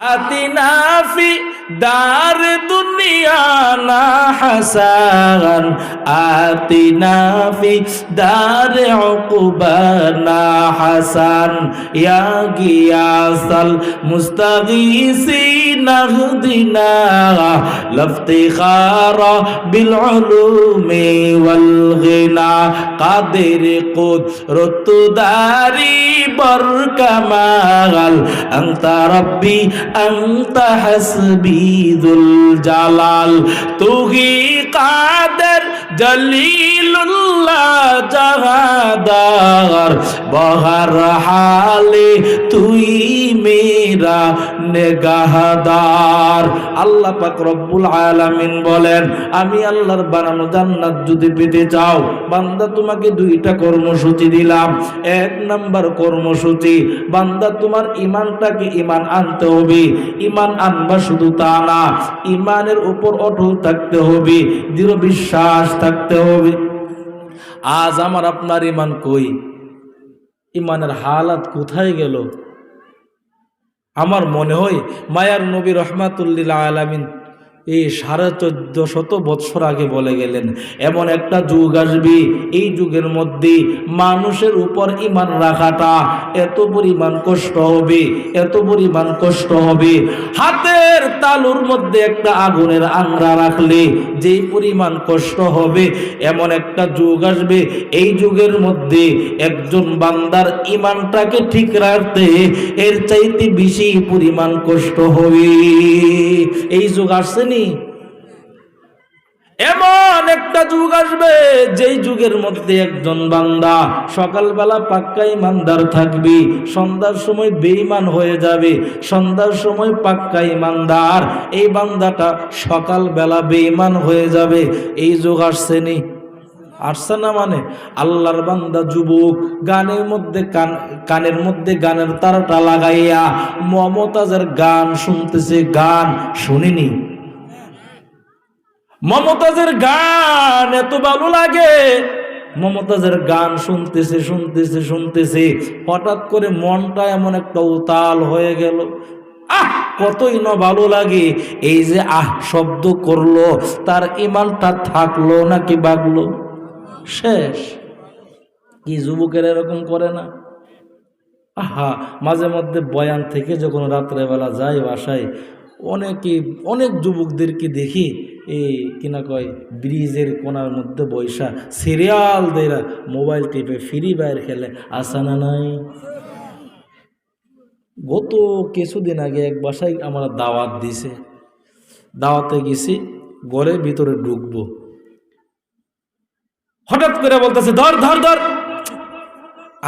আতিনা ফি দার দুনিয়া না হাসান, আতিনা ফি দার উকবা না হাসান, ইয়া গিয়াসাল মুস্তাগীসিন আহদিনা লাফতিখারা বিল উলুমি ওয়াল গিনা, কাদের কুদরত দারি বরকামাল, আনতা রব্বি আনতা হাসবি যুল জালাল, তুহি কাদের জলিলুল্লাহ জাহাদার, বহর হালে তুই মেরা নেগাহদার। আল্লাহ পাক রব্বুল আলামিন বলেন, আমি আল্লাহর বানানো জান্নাত যদি পেতে চাও বান্দা, তোমাকে দুইটা কর্মসূচি দিলাম। এক নাম্বার কর্মসূচি, বান্দা তোমার ইমানটাকে ইমান আনতে হবে। ইমান আনবা শুধু তা না, ইমানের উপর অটল থাকতে হবে, দৃঢ় বিশ্বাস থাকতে হবে। আজ আমার আপনার ইমান কই? ইমানের হালাত কোথায় গেল? আমার মনে হয় মায়ার নবী রহমাতুল্লিল আলামিন এই 1450 বৎসর আগে বলে গেলেন, এমন একটা যুগ আসবে, এই যুগের মধ্যে মানুষের উপর ইমান রাখাটা এত পরিমাণ কষ্ট হবে, এত পরিমাণ কষ্ট হবে। হাতের তালুর মধ্যে একটা আগুনের আংরা রাখলে যে পরিমাণ কষ্ট হবে, এমন একটা যুগ আসবে, এই যুগের মধ্যে একজন বান্দার ইমানটাকে ঠিক রাখতে এর চাইতে বেশি পরিমাণ কষ্ট হবে। এই যুগ আসছে নি, এমন একটা যুগ আসবে যেই যুগের মধ্যে একজন বান্দা সকালবেলা পাক্কা ইমানদার থাকবে, সন্ধ্যার সময় বেঈমান হয়ে যাবে, সন্ধ্যার সময় পাক্কা ইমানদার, এই বান্দাটা সকালবেলা বেঈমান হয়ে যাবে। এই যুগ আসছে নি, আসছে না? মানে আল্লাহর বান্দা যুবক গানের মধ্যে কানের মধ্যে গানের তারটা লাগাইয়া মমতাজের গান শুনতেছে। গান শুনিনি? মমতাজের গান এত ভালো লাগে, মমতাজের গান শুনতেছে শুনতেছে শুনতেছে, হঠাৎ করে মনটা এমন একটা উতাল হয়ে গেল। কতই না ভালো লাগে। এই যে শব্দ করলো, তার ইমানটা থাকলো নাকি বাগলো? শেষ। কি যুবকের এরকম করে না? মাঝে মধ্যে বয়ান থেকে যখন রাত্রেবেলা যাই বাসায়, অনেক যুবকদেরকে দেখি এই কিনা কয় ব্রিজের কোনার মধ্যে বৈশা সিরিয়াল দেরা মোবাইল টিপে ফ্রি ফায়ার খেলে। আসা না নাই? গত কিছুদিন আগে এক বাসায় আমার দাওয়াত দিছে, দাওয়াতে গেছি, ঘরের ভিতরে ঢুকবো, হঠাৎ করে বলতেছে ধর ধর ধর।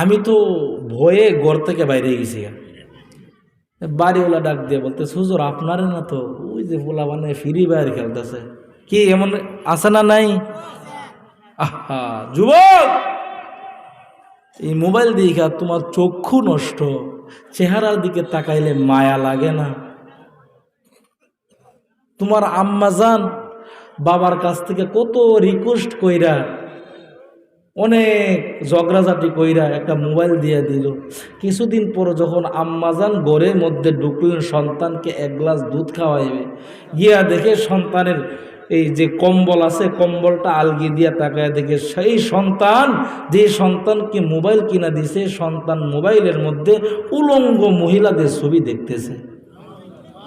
আমি তো ভয়ে ঘর থেকে বাইরে গেছি। বাড়িওয়ালা ডাক দিয়ে বলতে, হুজুর আপনারে না তো, ওই যে বলা মানে ফ্রি ফায়ার খেলতেছে। কি এমন আছে না নাই? যুবক, এই মোবাইল দেখা তোমার চক্ষু নষ্ট, চেহারার দিকে তাকাইলে মায়া লাগে না? তোমার আম্মাজান বাবার কাছ থেকে কত রিকোয়েস্ট কইরা, অনেক ঝগড়াঝাটি কইরা একটা মোবাইল দিয়ে দিল। কিছুদিন পর যখন আম্মাজান ঘরের মধ্যে ঢুকলেন, সন্তানকে এক গ্লাস দুধ খাওয়াইবে, গিয়া দেখে সন্তানের এই যে কম্বল আছে, কম্বলটা আলগি দিয়া তাকায় দেখে সেই সন্তান, যে সন্তানকে মোবাইল কিনা দিছে, সন্তান মোবাইলের মধ্যে উলঙ্গ মহিলাদের ছবি দেখতেছে।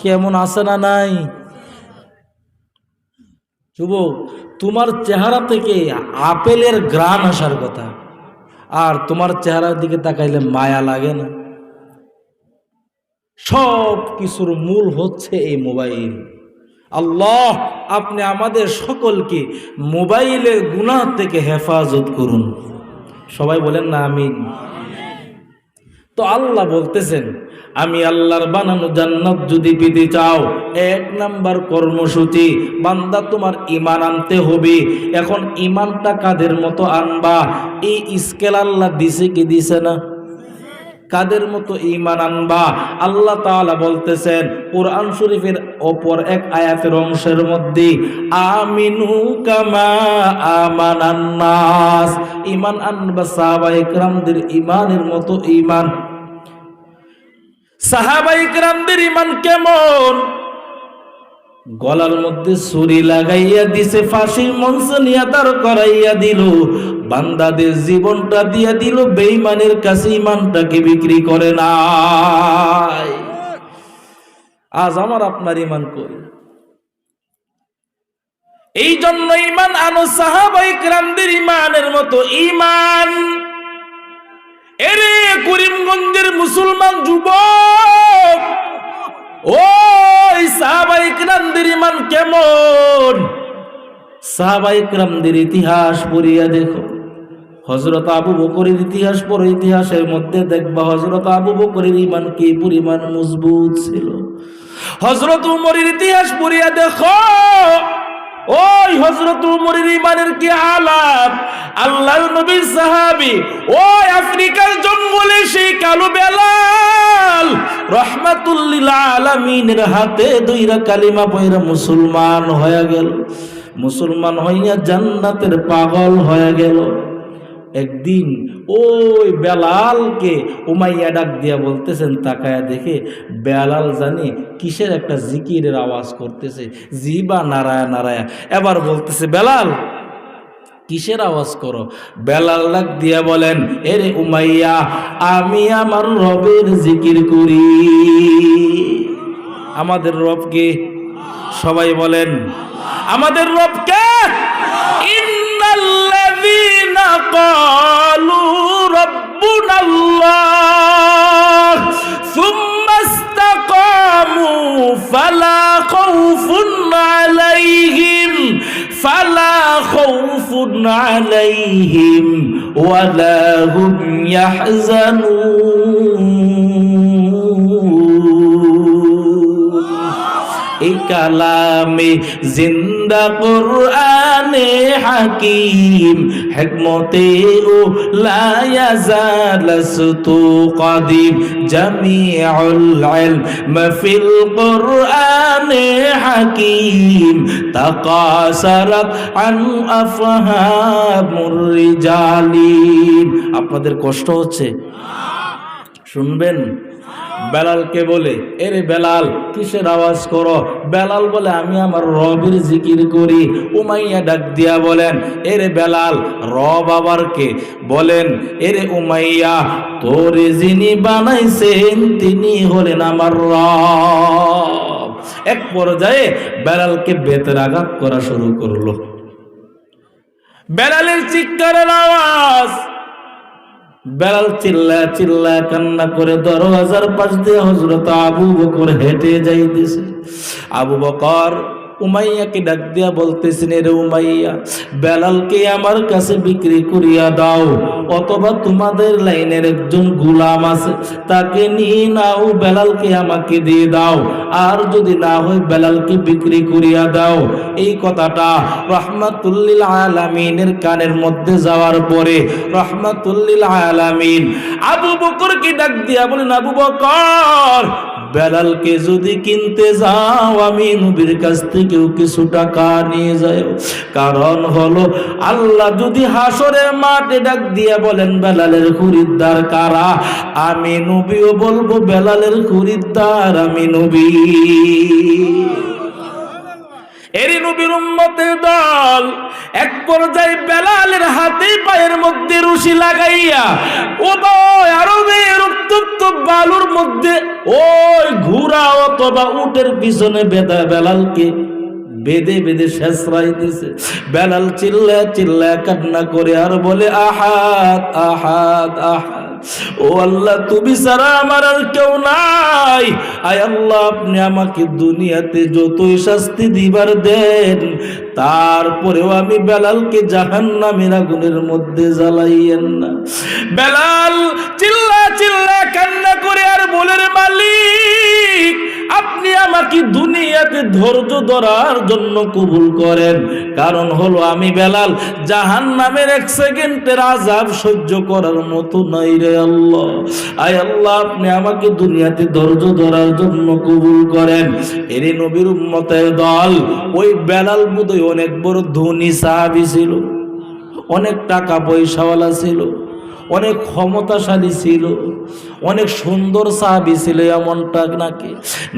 কেমন আছে না নাই? যুবক, তোমার চেহারা থেকে আপেলের ঘ্রাণ আসার কথা, আর তোমার চেহারার দিকে তাকাইলে মায়া লাগে না? সব কিছুর মূল হচ্ছে এই মোবাইল। আল্লাহ আপনি আমাদের সকলকে মোবাইলের গুনাহ থেকে হেফাজত করুন। সবাই বলেন না আমিন। তো আল্লাহ বলতেছেন, আমি আল্লাহর বানানো জান্নাত যদি পেতে চাও, এক নাম্বার কর্মসূচি, বান্দা তোমার ইমান আনতে হবে। এখন ইমানটা কাদের মতো আনবা? এই স্কেল আল্লাহ দিছে কি দিছে না? কাদের মতো ইমান আনবা? আল্লাহ তাআলা বলতেছেন কুরআন শরীফের অপর এক আয়াতের অংশের মধ্যে, আমিনু কামা আমানান নাস, ইমান আনবা সাহাবায়ে কেরামদের ইমানের মতো ইমান। সাহাবায়ে কেরামদের ঈমান কেমন? গলার মধ্যে ছুরি লাগাইয়া দিছে, ফাঁসির মঞ্চ নিয়ে দাঁড় করাইয়া দিল, বান্দাদের জীবনটা দিয়া দিল, বেঈমানের কাছে ঈমানটাকে বিক্রি করে নাই। আজ আমার আপনার ঈমান কই? এই জন্য ঈমান আনো সাহাবায়ে কেরামদের ঈমানের মতো ঈমান। এরে করিমগঞ্জের মুসলমান যুবক, ওই সাহাবায়ে কেরামদের ঈমান কেমন? সাহাবায়ে কেরামদের ইতিহাস পড়িয়া দেখো। হযরত আবু বকরের ইতিহাস পড়ো, ইতিহাসের মধ্যে দেখবা হযরত আবু বকরের ঈমান কি পরিমাণ মজবুত ছিল। হযরত উমরের ইতিহাস পড়িয়া দেখো, ওই হযরত উমরের ঈমানের কি হালাত। আল্লাহর নবীর সাহাবী, ওই আফ্রিকার জঙ্গলে সেই কালো বেলাল রাহমাতুল লিল আলামিনের হাতে দুইরা কালিমা পয়রা মুসলমান হয়ে গেল। মুসলমান হইয়া জান্নাতের পাগল হয়ে গেল। একদিন ওই বেলালকে উমাইয়া ডাক দিয়া বলতেছেন, তাকায়া দেখে বেলাল জানি কিসের একটা জিকিরের আওয়াজ করতেছে, জিবা নারায়া নারায়া। এবার বলতেছে, বেলাল কিসের আওয়াজ করো? বেলাল ডাক দিয়া বলেন, এরে উমাইয়া, আমি আমার রবের জিকির করি। আমাদের রবকে সবাই বলেন, আমাদের রবকে। ইন্নাল্লাযীনা ক্বালু রাব্বুনাল্লাহ সুম্মা ইসতাকামু ফালা খাউফুন আলাইহিম ওয়ালা হুম ইয়াহজানুন। এই কালামে জিন্দা কুরআনে হাকিম হিকমতে ও লা ইয়াজালাসতু কাদিম জামিউল ইলম ফিল কুরআনে হাকিম তাকাসারাত আন আফহামুর রিজালিন। আপনাদের কষ্ট হচ্ছে? শুনবেন। বেলালকে বলে, এরে বেলাল কিসের আওয়াজ করো? বেলাল বলে, আমি আমার রবের জিকির করি। উমাইয়া ডাক দিয়া বলেন, এরে বেলাল রব আবার কে? বলেন, এরে উমাইয়া, তোরে যিনি বানাইছেন তিনি হলেন আমার রব। এক পর্যায়ে বেলালকে বেতের আঘাত করা শুরু করলো। বেলালের চিৎকারের আওয়াজ, বেলাল চিল্লা চিল্লা কান্না করে দরওয়াজার পাশ দিয়ে হযরত আবু বকর হেঁটে যাইতেছে। আবু বকর উমাইয়াকে ডাক দিয়া বলতেছেন, রে উমাইয়া, বেলালকে আমার কাছে বিক্রি করিয়া দাও, অথবা তোমাদের লাইনের একজন গোলাম আছে তাকে নিয়ে নাও, বেলালকে আমাকে দিয়ে দাও, আর যদি না হয় বেলালকে বিক্রি করিয়া দাও। এই কথাটা রাহমাতুল লিল আলামিনের কানের মধ্যে যাওয়ার পরে রাহমাতুল লিল আলামিন আবু বকরকে ডাক দিয়া বলেন, আবু বকর, বেলালকে যদি কিনতে যাও আমি নবীর কাছ থেকেও কিছু টাকা নিয়ে যাও। কারণ হলো আল্লাহ যদি হাসরের মাঠে ডাক দিয়া বলেন বেলালের খরিদ্দার কারা, আমি নবীও বলবো বেলালের খরিদ্দার আমি নবী। এরি নবীর উম্মতের দল এক পর্যায়ে বেলালের হাতে পায়ের মধ্যে রশি লাগাইয়া ওই আরবের উত্তপ্ত বালুর মধ্যে ওই ঘোড়া অথবা উটের পিছনে বেঁধা বেলালকে বেঁধে বেঁধে শেষরাইতেছে। বেলাল চিল্লা চিল্লা কান্না করে আর বলে, আহাদ আহাদ আহাদ, ও আল্লাহ তুমি ছাড়া আমার আর কেউ নাই। আয় আল্লাহ, আপনি আমাকে দুনিয়াতে যতই শাস্তি দিবার দেন, তারপরেও আমি বেলালকে জাহান্নামের আগুনের মধ্যে জ্বালাইয়েন না। বেলাল চিল্লা চিল্লা কান্না করে আর বলে, রে মালিক, আপনি আমাকে দুনিয়াতে ধৈর্য ধরার জন্য কবুল করেন, কারণ হলো আমি বেলাল জাহান্নামের এক সেকেন্ডের আযাব সহ্য করার মতো নাই রে আল্লাহ। আয় আল্লাহ, আপনি আমাকে দুনিয়াতে ধৈর্য ধরার জন্য কবুল করেন। এরই নবীর উম্মতের দল ওই বেলাল বোধহয় অনেক বড় ধনী সাহাবী ছিল, অনেক টাকা পয়সাওয়ালা ছিল, অনেক ক্ষমতাশালী ছিল। অনেক সুন্দর সাহাবী ছিল এমনটা নাকি?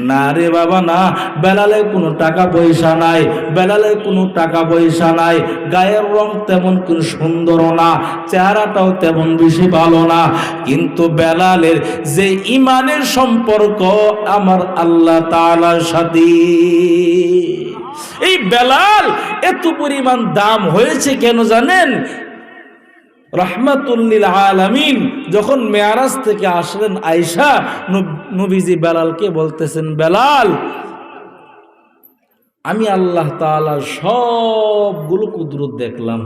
না রে বাবা না, বেলালের কোনো টাকা পয়সা নাই, বেলালের কোনো টাকা পয়সা নাই, গায়ের রং তেমন কোনো সুন্দর না, চেহারাটাও তেমন বেশি ভালো না, কিন্তু বেলালের যে ইমানের সম্পর্ক আমার আল্লাহ তাআলার সাথে, এই বেলাল এত পরিমাণ দাম হয়েছে কেন জানেন? রাহমাতুল লিল আলামিন যখন মেরাজ থেকে আসলেন আয়েশা, নবীজি বেলালকে বলতেছেন, বেলাল আমি আল্লাহ তাআলার সবগুলো কুদরত দেখলাম,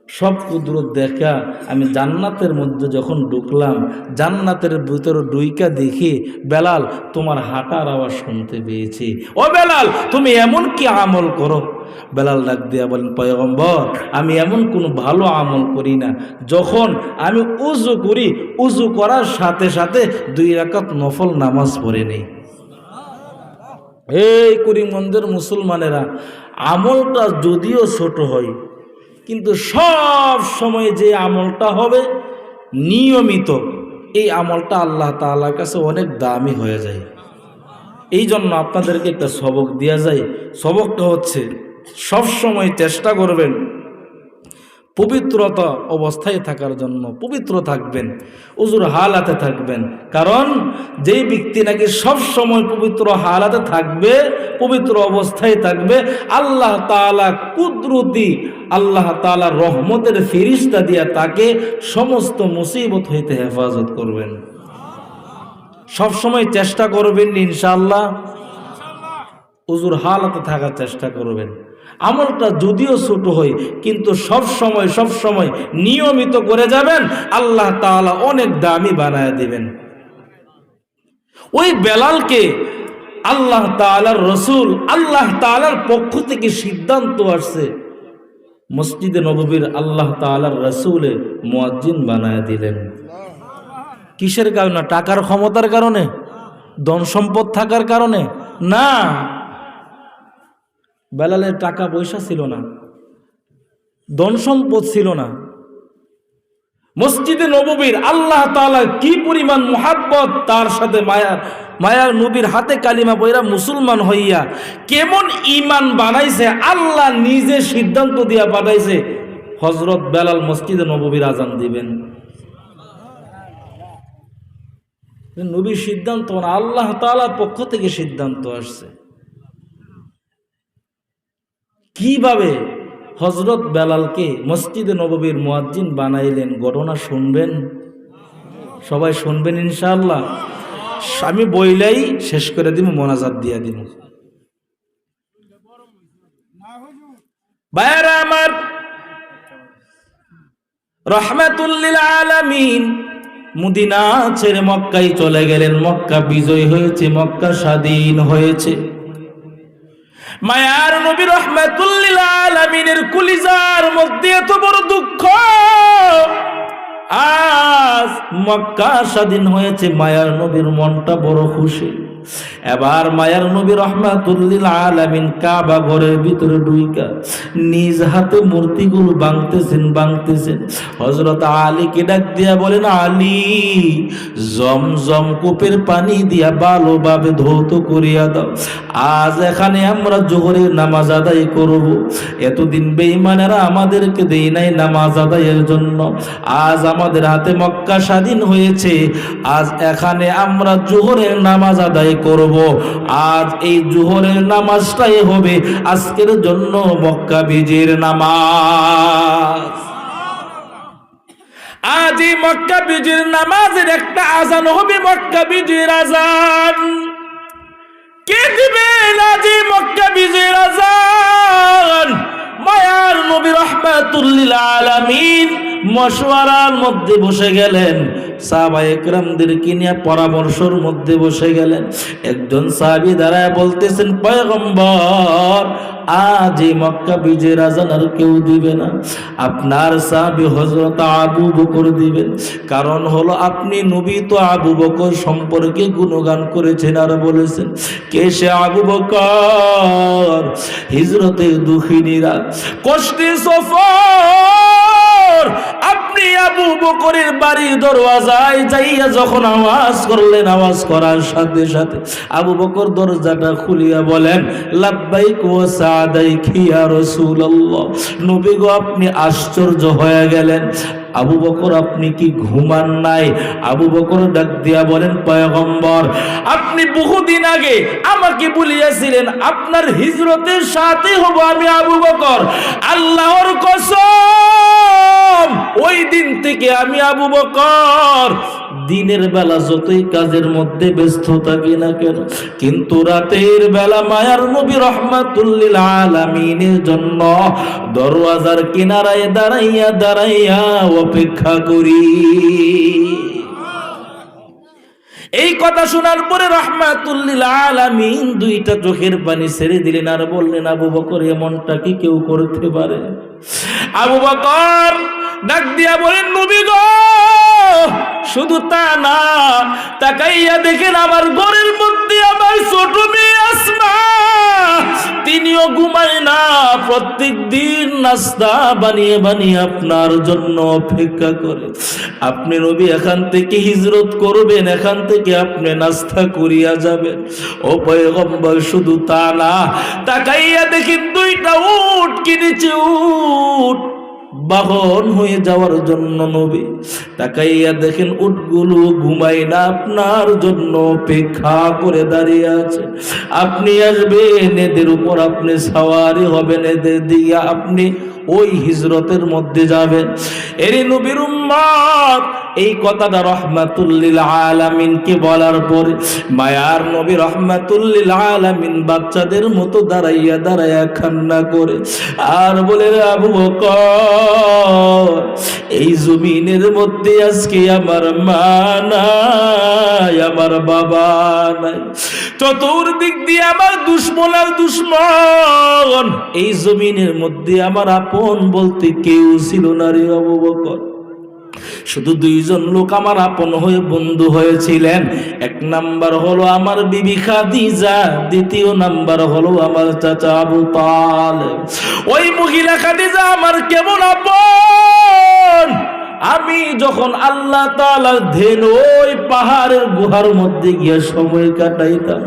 সব কুদরত দেখা আমি জান্নাতের মধ্যে যখন ঢুকলাম, জান্নাতের ভিতরে ডুইকা দেখি বেলাল তোমার হাঁটার আওয়াজ শুনতে পেয়েছি। ও বেলাল তুমি এমন কি আমল করো? বেলাল ডাক দিয়া বলেন, পয়গম্বর আমি এমন কোনো ভালো আমল করি না, যখন আমি উযু করি উযু করার সাথে সাথে 2 রাকাত নফল নামাজ পড়ে নেই। এই করিমগঞ্জের মুসলমানেরা, আমলটা যদিও ছোট হয় কিন্তু সব সময় যে আমলটা হবে নিয়মিত, এই আমলটা আল্লাহ তাআলার কাছে অনেক দামি হয়ে যায়। এই জন্য আপনাদেরকে একটা সবক দেওয়া যায়, সবকটা হচ্ছে সব সময় চেষ্টা করবেন পবিত্রতা অবস্থায় থাকার জন্য, পবিত্র থাকবেন, উজুর হালাতে থাকবেন। কারণ যেই ব্যক্তি নাকি সব সময় পবিত্র হালাতে থাকবে, পবিত্র অবস্থায় থাকবে, আল্লাহ তাআলা কুদরতি আল্লাহ তাআলা রহমতের ফেরেশতা দিয়া তাকে সমস্ত মুসিবত হইতে হেফাজত করবেন। সব সময় চেষ্টা করবেন ইনশাআল্লাহ উজুর হালাতে থাকার চেষ্টা করবেন। আমলটা যদিও ছোট হয় কিন্তু সব সময় নিয়মিত করে যাবেন, আল্লাহ তাআলা অনেক দামি বানায় দিবেন। ওই বেলালকে আল্লাহ তাআলার রাসূল, আল্লাহ তাআলার পক্ষ থেকে সিদ্ধান্ত আসছে, মসজিদে নববীর আল্লাহ তাআলার রাসূলে মুয়াজ্জিন বানায় দিলেন। কিসের কারণে? টাকার ক্ষমতার কারণে, ধন সম্পদ থাকার কারণে না। বেলালের টাকা পয়সা ছিল না, ধন সম্পদ ছিল না, মসজিদে নববীর আল্লাহ তাআলা কি পরিমাণ মুহাব্বত তার সাথে, মায়ার নবীর হাতে কালিমা পয়রা মুসলমান হইয়া কেমন ঈমান বানাইছে, আল্লাহ নিজে সিদ্ধান্ত দিয়া পাঠাইছে হযরত বেলাল মসজিদে নববীর আজান দিবেন। নবীর সিদ্ধান্ত না, আল্লাহ তাআলার পক্ষ থেকে সিদ্ধান্ত আসছে। কিভাবে হযরত বেলালকে মসজিদে নববীর মুয়াজ্জিন বানাইলেন, ঘটনা শুনবেন, সবাই শুনবেন ইনশাআল্লাহ। আমি বইলাই শেষ করে দিব, মোনাজাত দিয়া দিব। ভাইরা আমার, রাহমাতুল লিল আলামিন মদিনা ছেড়ে মক্কায় চলে গেলেন। মক্কা বিজয় হয়েছে, মক্কা স্বাধীন হয়েছে। মায়ার নবী রাহমাতুল লিল আলামিনের কলিজার মধ্যে এত বড় দুঃখ, আজ মক্কা স্বাধীন হয়েছে, মায়ার নবীর মনটা বড় খুশি। এবার মায়ার নবী রাহমাতুল লিল আলামিন কাবা ঘরের ভিতরে ঢুইকা নিজ হাতে মূর্তিগুলো ভাঙতেছেন। হযরত আলীকে ডাক দিয়া বলেন, আলী জমজম কূপের পানি দিয়া ভালোভাবে ধৌত করিয়া দাও, আজ এখানে আমরা জোহরের নামাজ আদায় করব। এতদিন বেঈমানেরা আমাদেরকে দেয় নাই নামাজ আদায়ের জন্য, আজ আমাদের হাতে মক্কা স্বাধীন হয়েছে, আজ এখানে আমরা জোহরের নামাজ আদায় করব। আজ এই জোহরের নামাজটাই হবে আজকের জন্য মক্কা বিজয়ের নামাজ। আজ এই মক্কা বিজয়ের নামাজের একটা আজান হবে, মক্কা বিজয়ের আজান। কে দিবেন আজ এই মক্কা বিজয়ের আজান? মায়ার নবী রাহমাতুল লিল আলামিন মশওয়ারার মধ্যে বসে গেলেন, সাহাবায়ে কেরামদেরকে নিয়ে পরামর্শের মধ্যে বসে গেলেন। একজন সাহাবী দাঁড়ায় বলতেছেন, পয়গম্বর আজ এই মক্কা বিজয়ের আজান আর কেউ দিবে না, আপনার সাহাবী হযরত আবু বকর দিবেন। কারণ হলো আপনি নবী তো আবু বকর সম্পর্কে গুণগান করেছেন আর বলেছেন, কে সে আবু বকর? হিজরতে দুঃখিনীরা, কষ্টে সফর আপনি আবু বকরের বাড়ির দরওয়াজায় যাইয়া যখন আওয়াজ করলেন, আওয়াজ করার সাথে সাথে আবু বকর দরজাটা খুলিয়া বলেন, লাব্বাইক ওয়া সাদাইক ইয়া রাসূলুল্লাহ। নবী গো, আপনি আশ্চর্য হয়ে গেলেন। আবু বকর, আপনি কি ঘুমান নাই? আবু বকর ডাক দিয়া বলেন, পয়গম্বর, আপনি বহুদিন আগে আমাকে বলিয়াছিলেন আপনার হিজরতের সাথে হব আমি আবু বকর। আল্লাহর কসম, ওই দিন থেকে আমি আবু বকর দিনের বেলা যতই কাজের মধ্যে ব্যস্ত থাকি না কেন, কিন্তু রাতের বেলা মায়ার নবী রাহমাতুল লিল আলামিনের জন্য দরওয়াজার কিনারায় দাঁড়াইয়া দাঁড়াইয়া অপেক্ষা করি। এই কথা শোনার পরে রাহমাতুল লিল আলামিন দুইটা চোখের পানি ছেড়ে দিলেন আর বললেন, আবু বকর, এমনটা কি কেউ করতে পারে? আবু বকর ডাক দিয়া বলেন, নবী গো, শুধু তা না, তাকাইয়া দেখেন আমার ঘরের মধ্যে আমার ছোট মেয়ে আসমা, তিনিও ঘুমায় না, প্রত্যেক দিন নাস্তা বানিয়ে বানিয়ে আপনার জন্য অপেক্ষা করে। আপনি নবী এখান থেকে হিজরত করবেন, এখান থেকে আপনি নাস্তা করিয়া যাবেন। ও পয়গম্বর, শুধু তা না, তাকাইয়া দেখেন দুইটা উট কিনেছে, উট বাহন হয়ে যাওয়ার জন্য নবী। তাকাইয়া দেখেন উটগুলো ঘুমাই না, আপনার জন্য অপেক্ষা করে দাঁড়িয়ে আছে। আপনি আসবেন, এদের উপর আপনি সাওয়ারি হবেন, এদের দিয়া আপনি ওই হিজরতের মধ্যে যাবেন। এরই নবীর উম্মত এই কথাটা রাহমাতুল লিল আলামিনকে বলার পরে মায়ার নবী রাহমাতুল লিল আলামিন বাচ্চাদের মতো দাঁড়াইয়া দাঁড়াইয়া কান্না করে আর বলে, আবু বকর, এই জমিনের মধ্যে আজকে আমার মা নাই, আমার বাবা নাই, চতুর্দিক দিয়ে আমার দুশ্মন আর দুশ্মন, এই জমিনের মধ্যে আমার আপন বলতে কেউ ছিল না রে আবু বকর। শুধু দুইজন লোক আমার আপন হয়ে বন্ধু হয়েছিলেন। এক নাম্বার হলো আমার বিবি খাদিজা, দ্বিতীয় নাম্বার হলো আমার চাচা আবু তালেব। ওই মহিলা খাদিজা আমার কেমন আপন, আমি যখন আল্লাহ তাআলার ধ্যান ওই পাহাড়ের গুহার মধ্যে গিয়ে সময় কাটাইতাম,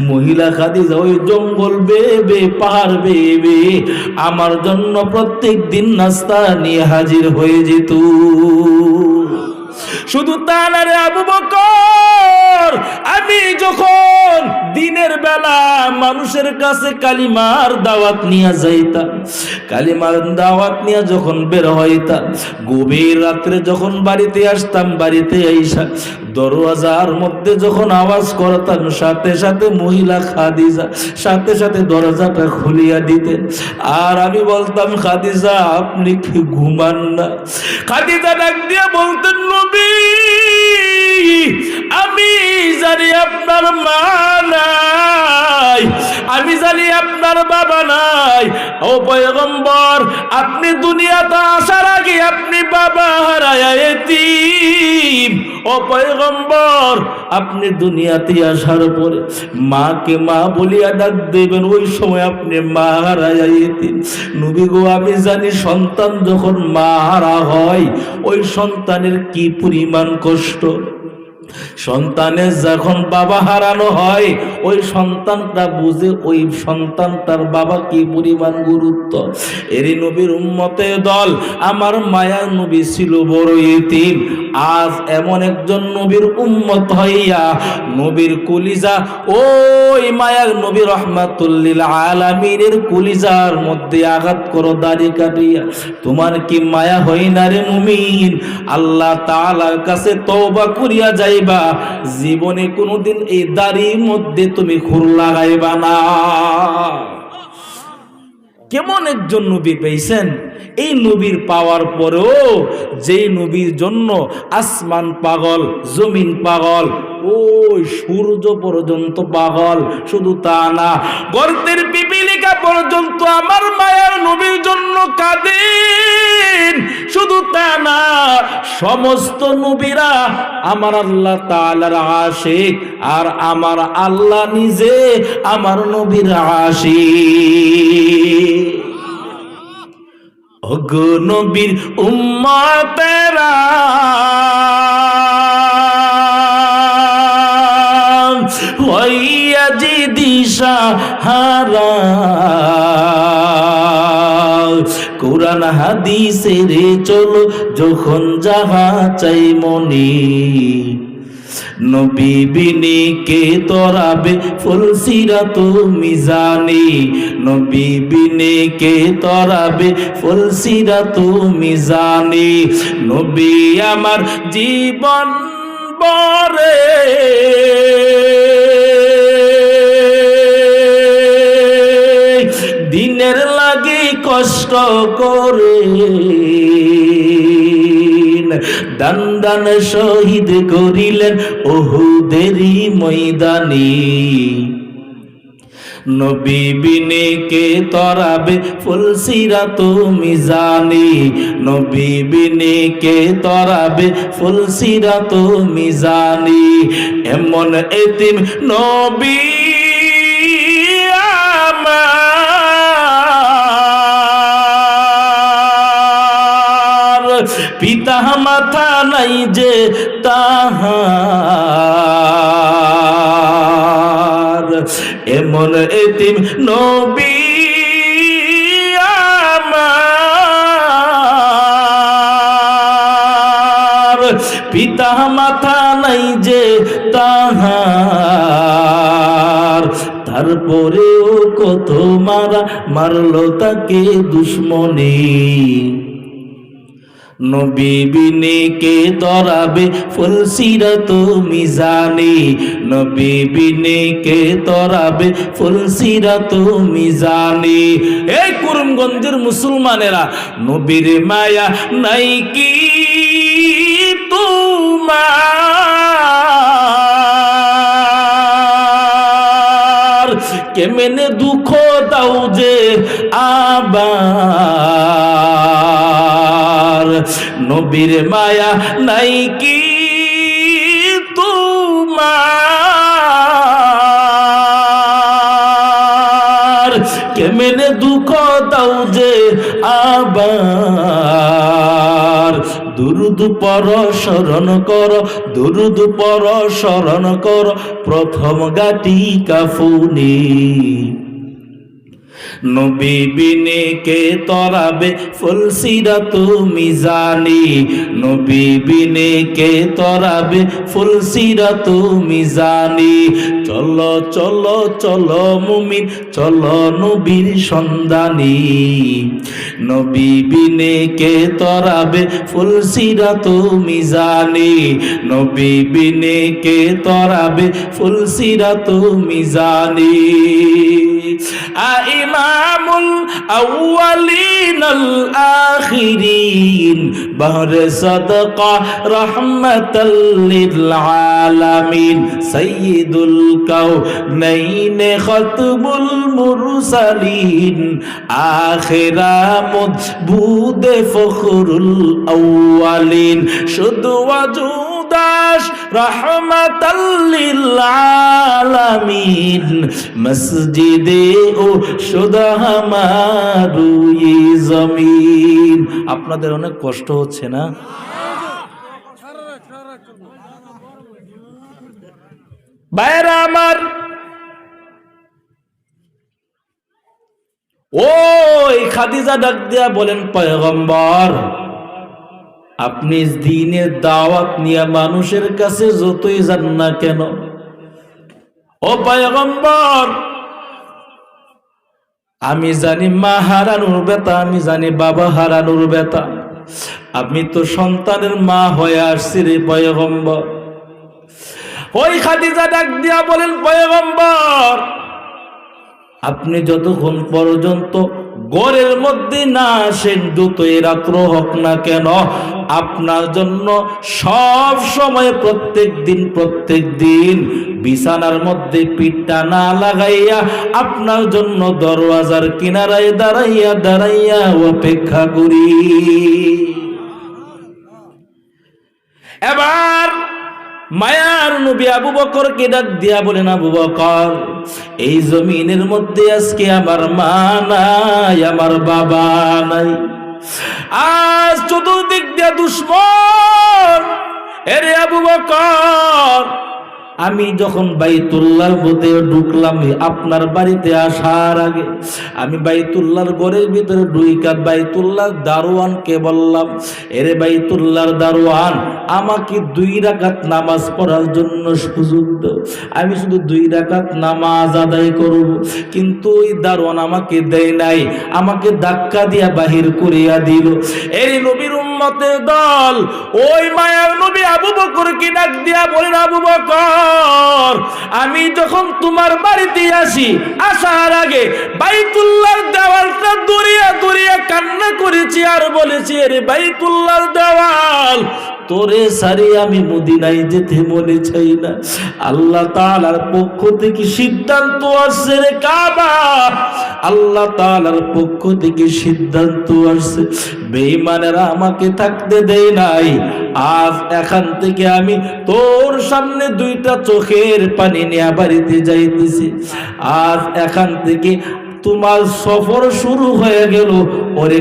মহিলা খাদিজা ওই জঙ্গল বেয়ে পাহাড় বেয়ে আমার জন্য প্রত্যেক দিন নাস্তা নিয়ে হাজির হয়ে যেত। শুধু তা না রে আবু বকর, আমি যখন দিনের বেলা মানুষের কাছে কালিমার দাওয়াত নিয়ে যাইতাম, কালিমার দাওয়াত নিয়ে যখন বের হইতাম, গভীর রাত্রে যখন বাড়িতে আসতাম, বাড়িতে আইসা দরওয়াজার মধ্যে যখন আওয়াজ করতাম, সাথে সাথে মহিলা খাদিজা সাথে সাথে দরজাটা খুলিয়া দিতেন। আর আমি বলতাম, খাদিজা আপনি কি ঘুমান না? খাদিজা ডাক দিয়া বলতেন, নবী, আমি জানি আপনার মা নাই, আমি জানি আপনার বাবা নাই। ও পয়গম্বর, আপনি দুনিয়াতে আসার আগে আপনি বাবা হারায়া এতিম। ও পয়গম্বর, আপনি দুনিয়াতে আসার পরে মাকে মা বলিয়া ডাক দেবেন, ওই সময় আপনি মা হারায়া এতিম। নবী গো, আমি জানি সন্তান যখন মা হারা হয় ওই সন্তানের কি পরিমাণ কষ্ট, সন্তানের যখন বাবা হারানো হয় ওই সন্তানটা বুঝে ওই সন্তানটার বাবা কি পরিমাণ গুরুত্ব। এরই নবীর উম্মতের দল আমার মায়ার নবী ছিল বড় ইতিম, আজ এমন একজন নবীর উম্মত হইয়া নবীর কলিজা ওই মায়ার নবী রাহমাতুল লিল আলামিনের কলিজার মধ্যে আঘাত করো দাড়ি কাটিয়া। তোমার কি মায়া হয় না রে মুমিন? আল্লাহ তাআলার কাছে তওবা করিয়া যাইবা, জীবনে কোনোদিন এই দাড়ির মধ্যে তুমি খুর লাগাইবা না। কেমন একজন নবী পেয়েছেন, এই নবীর পাওয়ার পরেও যেই নবীর জন্য আসমান পাগল, জমিন পাগল, ওই সূর্য পর্যন্ত পাগল। শুধু তা না, গর্তের পিপিলিকা পর্যন্ত আমার মায়ার নবীর জন্য কাঁদেন। শুধু তা না, সমস্ত নবীরা আমার আল্লাহ তাআলার আশিক, আর আমার আল্লাহ নিজে আমার নবীর আশিক। ও ওগো নবীর উম্মতেরা হইয়া যে দিশাহারা কোরআন হাদিসের চলো যখন যাহা চাই মনে নবী বিনে কে তরাবে ফুলসিরাত মিজানে নবী বিনে কে তরাবে ফুলসিরাত মিজানে নবী আমার জীবন বরে দিনের লাগে কষ্ট করে দান দান শহীদ করিলেন উহুদেরই ময়দানে নবী বিনে কে তরাবে ফুলসিরাত মিজানে নবী বিনে কে তরাবে ফুলসিরাত মিজানে এমন এতিম নবী পিতা মাতা নাই যে তাহার এমন এতিম নবী আমার পিতা মাতা নাই যে তাহার তারপরেও কত মারলো তাকে দুশ্মনে নবী বিনে কে তরাবে ফুলসিরাত মিজানে নবী বিনে কে তরাবে ফুলসিরাত মিজানে এই কুরমগঞ্জের মুসলমানেরা নবীর মায়া নাই কি তোমার কেমনে দুঃখ দাও যে আবার নবীর মায়া নাই কি তোমার কেমনে দুঃখ দাও যে আবার দুরুদ পর স্মরণ কর দুরুদ পর স্মরণ কর প্রথম গাটি কাফুনি নবী বিনে কে তরাবে ফুলসিরাত মিজানে নবী বিনে কে তরাবে ফুলসিরাত মিজানে চলো চলো চলো মুমিন চলো নবীর সন্ধানে নবী বিনে কে তরাবে ফুলসিরাত মিজানে নবী বিনে কে তরাবে ফুলসিরাত মিজানে ইমামুল আউয়ালিন আল আখিরিন বাহরে সাদকা রাহমাতাল লিল আলামিন সাইয়্যিদুল কাউনাইন খাতবুল মুরসালিন আখিরামুদ বুদে ফখরুল আউয়ালিন শুধু ওয়াজুদাস রাহমাতাল লিল আলামিন মসজিদে ও শুধু আমারুই জমিন। আপনাদের অনেক কষ্ট হচ্ছে না? ভাইরা আমার, ওই খাদিজা ডাক দিয়া বলেন, পয়গম্বর আপনি দ্বীনের দাওয়াত নিয়ে মানুষের কাছে যতই যান না কেন, ও পয়গম্বর আমি জানি মা হারানোর ব্যথা, আমি জানি বাবা হারানোর ব্যথা, আপনি তো সন্তানের মা হয়ে আসছি রে পয়গম্বর। ওই খাদিজা ডাক দিয়া বলেন, পয়গম্বর আপনি যতক্ষণ পর্যন্ত ঘরের মধ্যে না আসেন, যতই রাত্র হোক না কেন, আপনার জন্য সব সময় প্রত্যেক দিন বিছানার মধ্যে পিঠটা না লাগাইয়া আপনার জন্য দরওয়াজার কিনারায় দাঁড়াইয়া অপেক্ষা করি। এবার মায়ার নবী আবু বকরকে ডাক দিয়া বলেন, আবু বকর এই জমিনের মধ্যে আজকে আমার মা নাই, আমার বাবা নাই, আজ চতুর্দিক দিয়ে দুশ্মন। এরে আবু বকর, আমি যখন বাইতুল্লাহর মধ্যে ঢুকলাম, আপনার বাড়িতে আসার আগে আমি বাইতুল্লাহর ঘরের ভিতরে ঢুইকা বাইতুল্লাহর দারোয়ানকে বললাম, এরে বাইতুল্লাহর দারোয়ান, আমাকে 2 রাকাত নামাজ পড়ার জন্য সুযোগ দাও, আমি শুধু 2 রাকাত নামাজ আদায় করব। কিন্তু ওই দারোয়ান আমাকে দেয় নাই, আমাকে ধাক্কা দিয়া বাহির করিয়া দিল। এই নবীর উম্মতের দল ওই মায়ার নবী আবু বকরকে ডাক দিয়া বলেন, আবু বকর, আমি যখন তোমার বাড়িতে আসি, আসার আগে বাইতুল্লাহর দেওয়ালটা দড়িয়া দড়িয়া কান্না করেছি আর বলেছি, আরে বাইতুল্লাহর দেওয়াল, তোরে সারি আমি মদিনায় যেতে মনে চাই না। আল্লাহ তাআলার পক্ষ থেকে সিদ্ধান্ত আসছে রে কাবা, আল্লাহ তাআলার পক্ষ থেকে সিদ্ধান্ত আসছে, বেঈমানেরা আমাকে থাকতে দেয় নাই। আজ এখান থেকে আমি তোর সামনে 2টা চোখের পানি নিয়ে বাড়িতে যাইতেছি। আজ এখান থেকে তোমার সফর শুরু হয়ে গেল। ওরে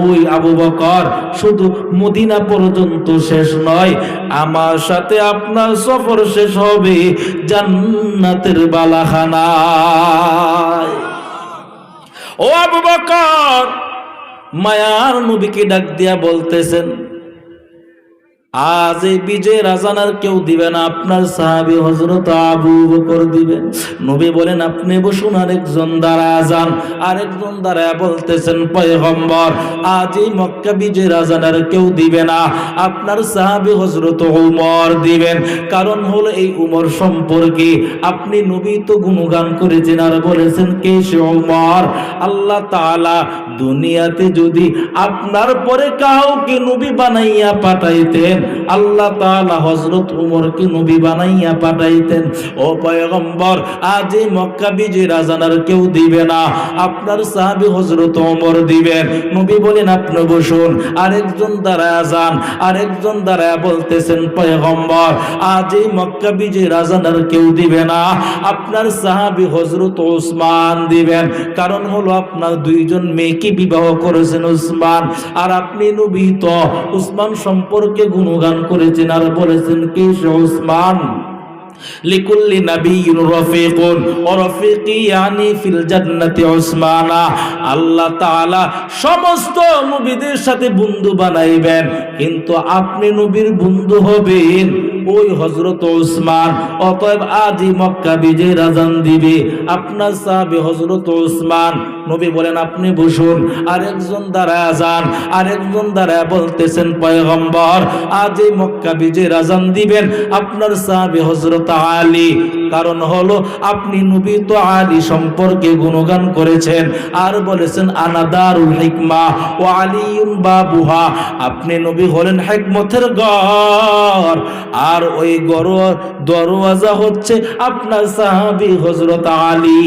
ওই আবু বকর, শুধু মদিনা পর্যন্ত শেষ নয়, আমার সাথে আপনার সফর শেষ হবে জান্নাতের বালাখানায়। ও আবু বকর, মায়ার নবীকে ডাক দিয়া বলতেছেন, আজ এই বিজয়ের আজান আর কেউ দিবে না, আপনার সাহাবী হযরত আবু বকর দিবেন। নবী বলেন, আপনি বসুন, আরেকজন দাঁড়ায় আজান, আরেকজন দাঁড়ায় বলতেছেন, পয়গম্বর, আজ এই মক্কা বিজয়ের আজান আর কেউ দিবে না, আপনার সাহাবী হযরত উমর দিবেন। কারণ হলো এই উমর সম্পর্কে আপনি নবী তো গুণগান করেছেন আর বলেছেন, কে সে উমর? আল্লাহ তাআলা দুনিয়াতে যদি আপনার পরে কাউকে নবী বানাইয়া পাঠাইতেন, আল্লাহ তাআলা হযরত উমরকে নবী বানাইয়া পাঠাইতেন। ও পয়গম্বর, আজ এই মক্কা বিজয়ের আজান আর কেউ দিবে না, আপনার সাহাবী হযরত উমর দিবেন। নবী বলেন, আপনি বসুন, আরেকজন দাঁড়ায় আজান, আরেকজন দাঁড়ায় বলতেছেন, পয়গম্বর, আজ এই মক্কা বিজয়ের আজান আর কেউ দিবে না, আপনার সাহাবী হযরত ওসমান দিবেন। কারণ হলো আপনার 2জন মেয়েকে বিবাহ করেছেন ওসমান, আর আপনি নবী তো ওসমান সম্পর্কে গুণগান করেছেন আর বলেছেন, কে সে ওসমান? লিকুল্লি নাবিয়্যিন রাফিকুন ওয়া রাফিকি ইয়ানি ফিল জান্নাতি উসমানা। আল্লাহ তাআলা সমস্ত নবীদের সাথে বন্ধু বানাইবেন, কিন্তু আপনি নবীর বন্ধু হবেন ওই হযরত ওসমান। অতএব আজই মক্কা বিজয়ের আজান দিবে আপনার সাহাবী হযরত ওসমান। নবী বলেন, আপনি বসুন, আরেকজন দাঁড়ায় আজান, আরেকজন দাঁড়ায় বলতেছেন, পয়গম্বর, আজই মক্কা বিজয়ের আজান দিবেন আপনার সাহাবী হযরত আলী। কারণ হলো আপনি নবী তো আলী সম্পর্কে গুণগান করেছেন আর বলেছেন, আনা দারুল হিকমা ওয়া আলিয়ুন বাবুহা, আপনি নবী হলেন হিকমতের ঘর, আর ওই দরওয়াজা হচ্ছে আপনার সাহাবী হযরত আলী।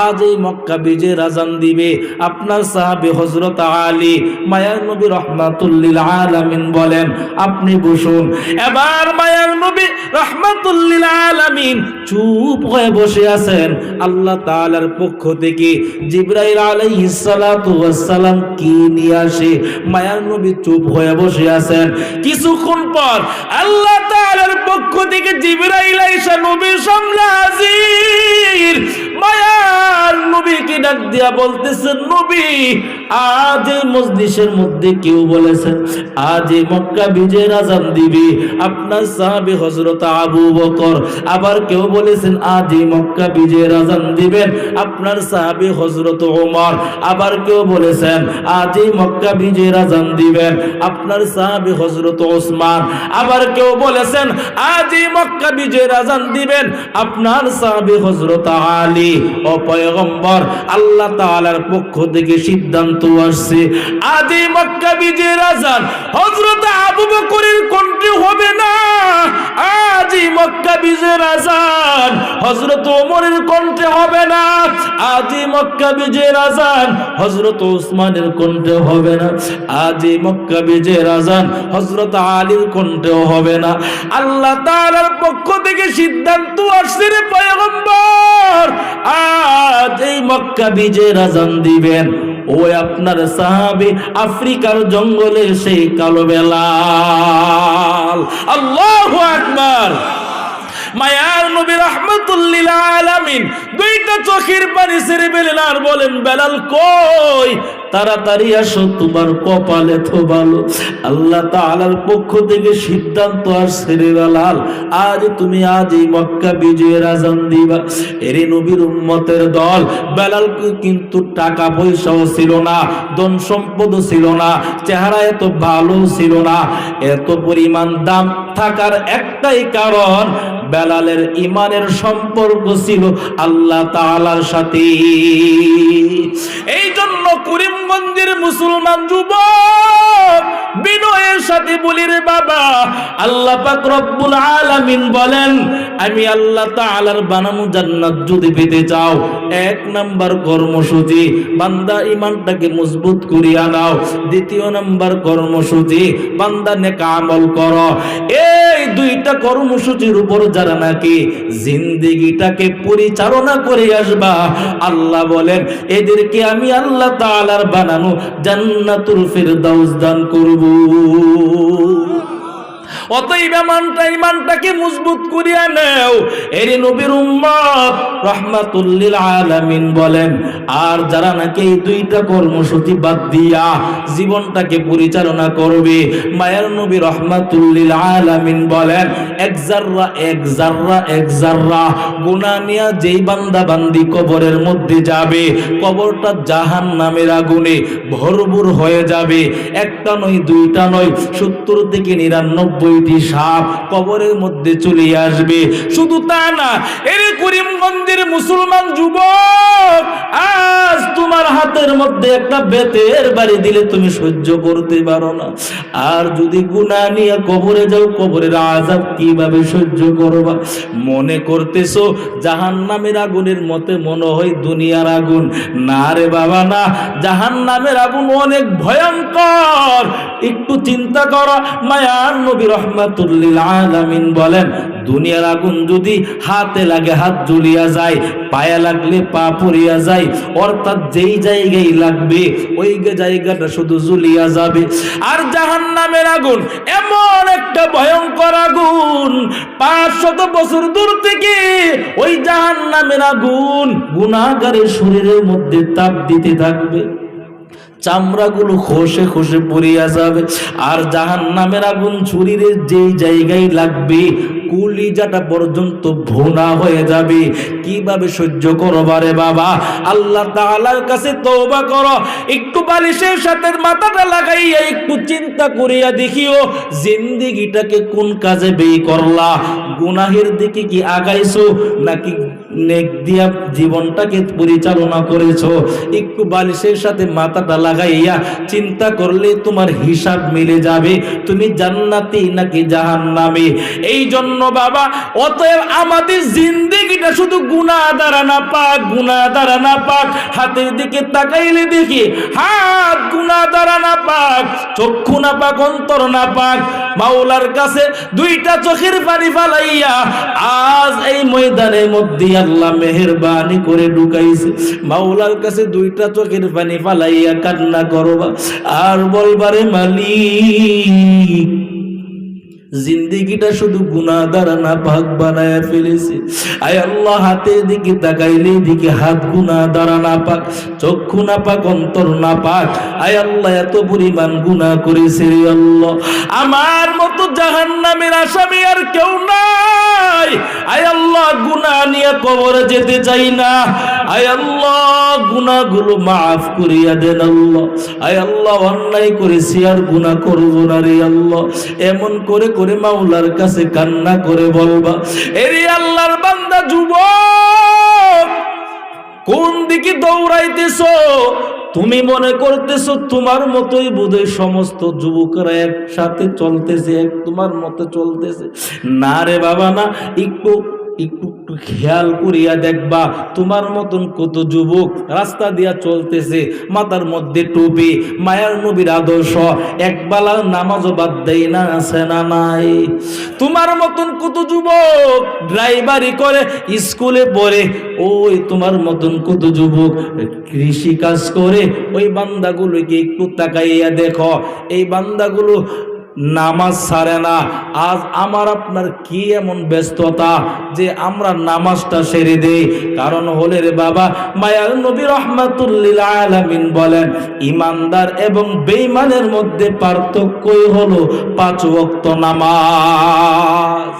আজ এই মক্কা বিজয়ের আজান দিবে আপনার সাহাবী হযরত আলী। মায়ার নবী রাহমাতুল লিল আলামিন বলেন, আপনি বসুন। এবার মায়ার নবী রাহমাতুল লিল আলামিন চুপ হয়ে বসে আছেন। আল্লাহ তাআলার পক্ষ থেকে জিবরাইল আলাইহিস সালাতু ওয়াস সালাম কি নিয়ে আসে, মায়ার নবী চুপ হয়ে বসে আছেন। কিছুক্ষণ পর আল্লাহ তাআলার পক্ষ থেকে জিবরাইল আইসা নবীর সামনে হাজির। মায়ার নবীকে ডাক দিয়া বলতেছেন, নবী, আজ এই মজলিসের মধ্যে কেউ বলেছেন আজ এই মক্কা বিজয়ের আজান দিবে আপনার সাহাবী হযরত আবু বকর, আবার কেউ বলেছেন আজ এই মক্কা বিজয়ের আজান দিবেন আপনার সাহাবী হযরত ওমর, আবার কেউ বলেছেন আজ এই মক্কা বিজয়ের আজান দিবেন আপনার সাহাবী হযরত ওসমান, আবার কেউ বলেছেন আজ এই মক্কা বিজয়ের আজান দিবেন আপনার সাহাবী হযরত আলী। ও পয়গম্বর, আল্লাহ তাআলার পক্ষ থেকে সিদ্ধান্ত আসছে, আজ এই মক্কা বিজয়ের আজান হযরত আবু বকরের কণ্ঠে হবে না, আজ এই মক্কা বিজয়ের আজান হযরত ওমরের কণ্ঠে হবে না, আজ এই মক্কা বিজয়ের আজান হযরত ওসমানের কণ্ঠে হবে না, আজ এই মক্কা বিজয়ের আজান হযরত আলীর কণ্ঠেও হবে না। আল্লাহ তাআলার পক্ষ থেকে সিদ্ধান্ত আসছে রে পয়গম্বর, আজ এই মক্কা বিজয়ের আজান দিবেন ওই আপনার সাহাবী আফ্রিকার জঙ্গলে সেই কালো বেলাল। আল্লাহু আকবার। মায়ার নবী রাহমাতুল লিল আলামিন দুইটা চোখের পানি ছেড়ে ফেলেন আর বলেন, বেলাল কই, তাড়াতাড়ি আসো, তোমার কপালে তো ভালো, আল্লাহ তাআলার পক্ষ থেকে সিদ্ধান্ত আসছে রে বেলাল, আজ তুমি আজই মক্কা বিজয়ের আযান দিবা। এরে নবীর উম্মতের দল, বেলাল কিন্তু টাকা পয়সাও ছিল না, ধন সম্পদও ছিল না, চেহারা এত ভালো ছিল না। এত পরিমাণ দাম থাকার একটাই কারণ, বেলালের ইমানের সম্পর্ক ছিল আল্লাহ তাআলার সাথে। এই জন্য করিমগঞ্জের মুসলমান যুবক বিনয়ের সাথে বলি রে বাবা, আল্লাহ পাক রব্বুল আলামিন বলেন, আমি আল্লাহ তাআলার বানানো জান্নাত যদি পেতে চাও, এক নাম্বার কর্মসূচি বান্দা ইমানটাকে মজবুত করিয়া নাও। দ্বিতীয় নাম্বার কর্মসূচি বান্দা নেক আমল করো। এই দুইটা কর্মসূচির উপর যারা নাকি জিন্দেগিটাকে পরিচালনা করে আসবা, আল্লাহ বলেন এদেরকে আমি আল্লাহ তাআলার বানানো জান্নাতুল ফিরদাউস দান করব। অতএব ইমানটাকে মজবুত করিয়া নাও। এর নবীর উম্মত রাহমাতুল লিল আলামিন বলেন, আর যারা নাকি এই দুইটা কর্মসূচি বাদ দিয়া জীবনটাকে পরিচালনা করবে, মায়ের নবী রাহমাতুল লিল আলামিন বলেন, এক জাররা গুনাহ নিয়া যেই বান্দা বান্দি কবরের মধ্যে যাবে, কবরটা জাহান্নামের আগুনে ভরপুর হয়ে যাবে। একটা নয়, দুইটা নয়, 70 থেকে 99টি সাপ কবরের মধ্যে চলে আসবে। শুধু তা না, এর করিমগঞ্জের মুসলমান যুবক, আজ তোমার হাতের মধ্যে একটা বেতের বাড়ি দিলে তুমি সহ্য করতে পারো না, আর যদি গুনাহ নিয়ে কবরে যাও, কবরের আযাব কিভাবে সহ্য করবা? মনে করতেছো জাহান্নামের আগুনের মতে মনে হয় দুনিয়ার আগুন। না রে বাবা না, জাহান্নামের আগুন অনেক ভয়ঙ্কর। একটু চিন্তা করো, মায়ার নবী রাহমাতুল লিল আলামিন বলেন, দুনিয়ার আগুন যদি হাতে লাগে হাত জ্বলিয়া যায়, পায়ে লাগলে পা পুড়িয়া যায়, অর্থাৎ যেই জায়গায় লাগবে ওই জায়গাটা শুধু জ্বলিয়া যাবে। আর জাহান্নামের আগুন এমন একটা ভয়ঙ্কর আগুন, 500 বছর দূর থেকে ওই জাহান্নামের আগুন গুনাহগারের শরীরের মধ্যে তাপ দিতে থাকবে, চামড়াগুলো খসে খসে পড়িয়া যাবে। আর জাহান্নামের আগুন শরীরের যেই জায়গায় লাগবে কলিজাটা পর্যন্ত ভুনা হয়ে যাবে। কিভাবে সহ্য করবা রে বাবা? আল্লাহ তাআলার কাছে তওবা করো। একটু বালিশের সাথে মাথাটা লাগাইয়া একটু চিন্তা করিয়া দেখিও, জিন্দেগিটাকে কোন কাজে ব্যয় করলা? গুনাহের দিকে কি আগাইছো নাকি নেক দিয়া জীবনটাকে পরিচালনা করেছো? একটু বালিশের সাথে মাথাটা লাগাইয়া চিন্তা করলে তোমার হিসাব মিলে যাবে, তুমি জান্নাতি নাকি জাহান্নামী। এই জন্য বাবা, অতএব আমাদের জিন্দেগিটা শুধু গুনাহ দ্বারা না পাক, গুনাহ দ্বারা না পাক। হাতের দিকে তাকাইলে দেখি হাত গুনাহ দ্বারা না পাক, চক্ষু না পাক, অন্তর না পাক। মাওলার কাছে দুইটা চোখের পানি ফালাইয়া আজ এই ময়দানের মধ্যে আল্লাহ মেহেরবানি করে ঢুকাইছে। মাওলার কাছে দুইটা চোখের পানি ফালাইয়া কান্না করবা আর বলবারে, মালিক জিন্দেগিটা শুধু গুনাহ দ্বারা না পাক বানায়া ফেলেছে। আয় আল্লাহ, হাতের দিকে তাকাইলে দিকে হাত গুনাহ দ্বারা না পাক, চক্ষু না পাক, অন্তর না পাক। আয় আল্লাহ, এত পরিমাণ গুনাহ করেছে রে আল্লাহ, আমার মতো জাহান্নামের আসামি আর কেউ নাই। আয় আল্লাহ, গুনাহ নিয়ে কবরে যেতে চাই না। আয় আল্লাহ, গুনাহগুলো মাফ করিয়া দেন আল্লাহ। আয় আল্লাহ, অন্যায় করেছি আর গুনাহ করব না রে আল্লাহ। এমন করে করে মাওলার কাছে কান্না করে বলবা। এরে আল্লাহর বান্দা যুবক, কোন দিকে দৌড়াইতেছো? তুমি মনে করতেছো তোমার মতোই বোধহয় সমস্ত যুবকরা একসাথে চলতেছে, তোমার মতো চলতেছে। না রে বাবা না, একটু খেয়াল করিয়া দেখবা তোমার মতন কত যুবক রাস্তা দিয়া চলতেছে, মাথার মধ্যে টুপি, মায়ার নবীর আদর্শ, একবেলা নামাজও বাদ দেয় না, আছে না নাই? তোমার মতন কত যুবক ড্রাইভারি করে, স্কুলে পড়ে, ওই তোমার মতন কত যুবক কৃষি কাজ করে। ওই বান্দাগুলোকে একটু তাকাইয়া দেখো, এই বান্দাগুলো নামাজ ছাড়ে না। আজ আমার আপনার কি এমন ব্যস্ততা যে আমরা নামাজটা সেরে দেই? কারণ হলে রে বাবা, মায়ার নবী রাহমাতুল লিল আলামিন বলেন, ইমানদার এবং বেঈমানের মধ্যে পার্থক্যই হলো 5 ওয়াক্ত নামাজ।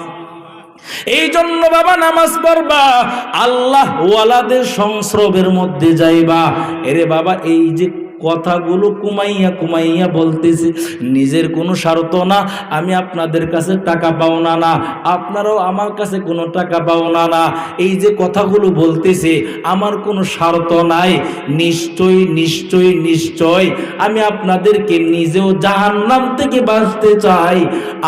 এই জন্য বাবা নামাজ পড়বা, আল্লাহ ওয়ালাদের সংস্রবের মধ্যে যাইবা। এরে বাবা, এই যে কথাগুলো কুমাইয়া কুমাইয়া বলতেছি, নিজের কোনো স্বার্থ না, আমি আপনাদের কাছে টাকা পাওনা না, আপনারাও আমার কাছে কোনো টাকা পাওনা না। এই যে কথাগুলো বলতেছে, আমার কোনো স্বার্থ নাই। নিশ্চয় নিশ্চয় নিশ্চয় আমি আপনাদেরকে নিজেও জাহান্নাম থেকে বাঁচতে চাই,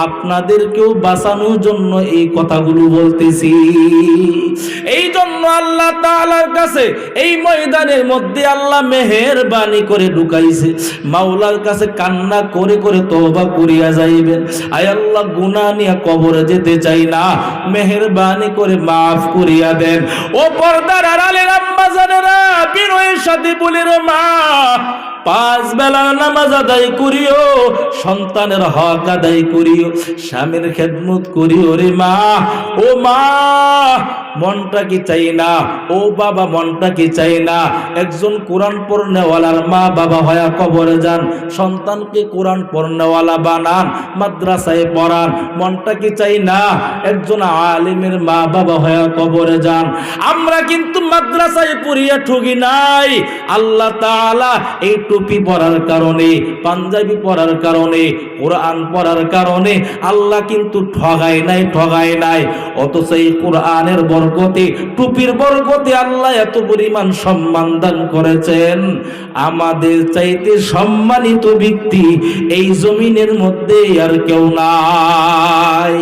আপনাদেরকেও বাঁচানোর জন্য এই কথাগুলো বলতেছি। এই জন্য আল্লাহ তাআলার কাছে এই ময়দানের মধ্যে আল্লাহ মেহেরবানি করে ঢুকাইছে। মাওলার কাছে কান্না করে করে তওবা করিয়া যাইবেন, আয় আল্লাহ গুনাহ নিয়ে কবরে যেতে চাই না, মেহেরবানি করে মাফ করিয়া দেন। ও পর্দার আড়ালের আম্মা জানেরা, বিনয়ের সাথে বলে রে মা, 5 বেলা নামাজ আদায় করিও, সন্তানের হক আদায় করিও, স্বামীর খেদমত করিও রে মা। ও মা, মনটা কি চাই না? ও বাবা, মনটা কি চাই না একজন কোরআন পড়নেওয়ালার মা বাবা হয়া কবরে যান, সন্তানকে কোরআন পড়নেওয়ালা বানান, মাদ্রাসায় পড়ান? মনটা কি চাই না একজন আলিমের মা বাবা হয়া কবরে যান? আমরা কিন্তু মাদ্রাসায় পড়িয়া ঠকি নাই। আল্লাহ তাআলা এই টুপি পরার কারণে, পাঞ্জাবি পরার কারণে, কোরআন পড়ার কারণে আল্লাহ কিন্তু ঠগায় নাই, ঠগায় নাই। অথচ এই কোরআনের বরকতে, টুপির বরকতে আল্লাহ এত পরিমাণ সম্মান দান করেছেন। আমাদের চাইতে সম্মানিত ব্যক্তি এই জমিনের মধ্যে আর কেউ নাই।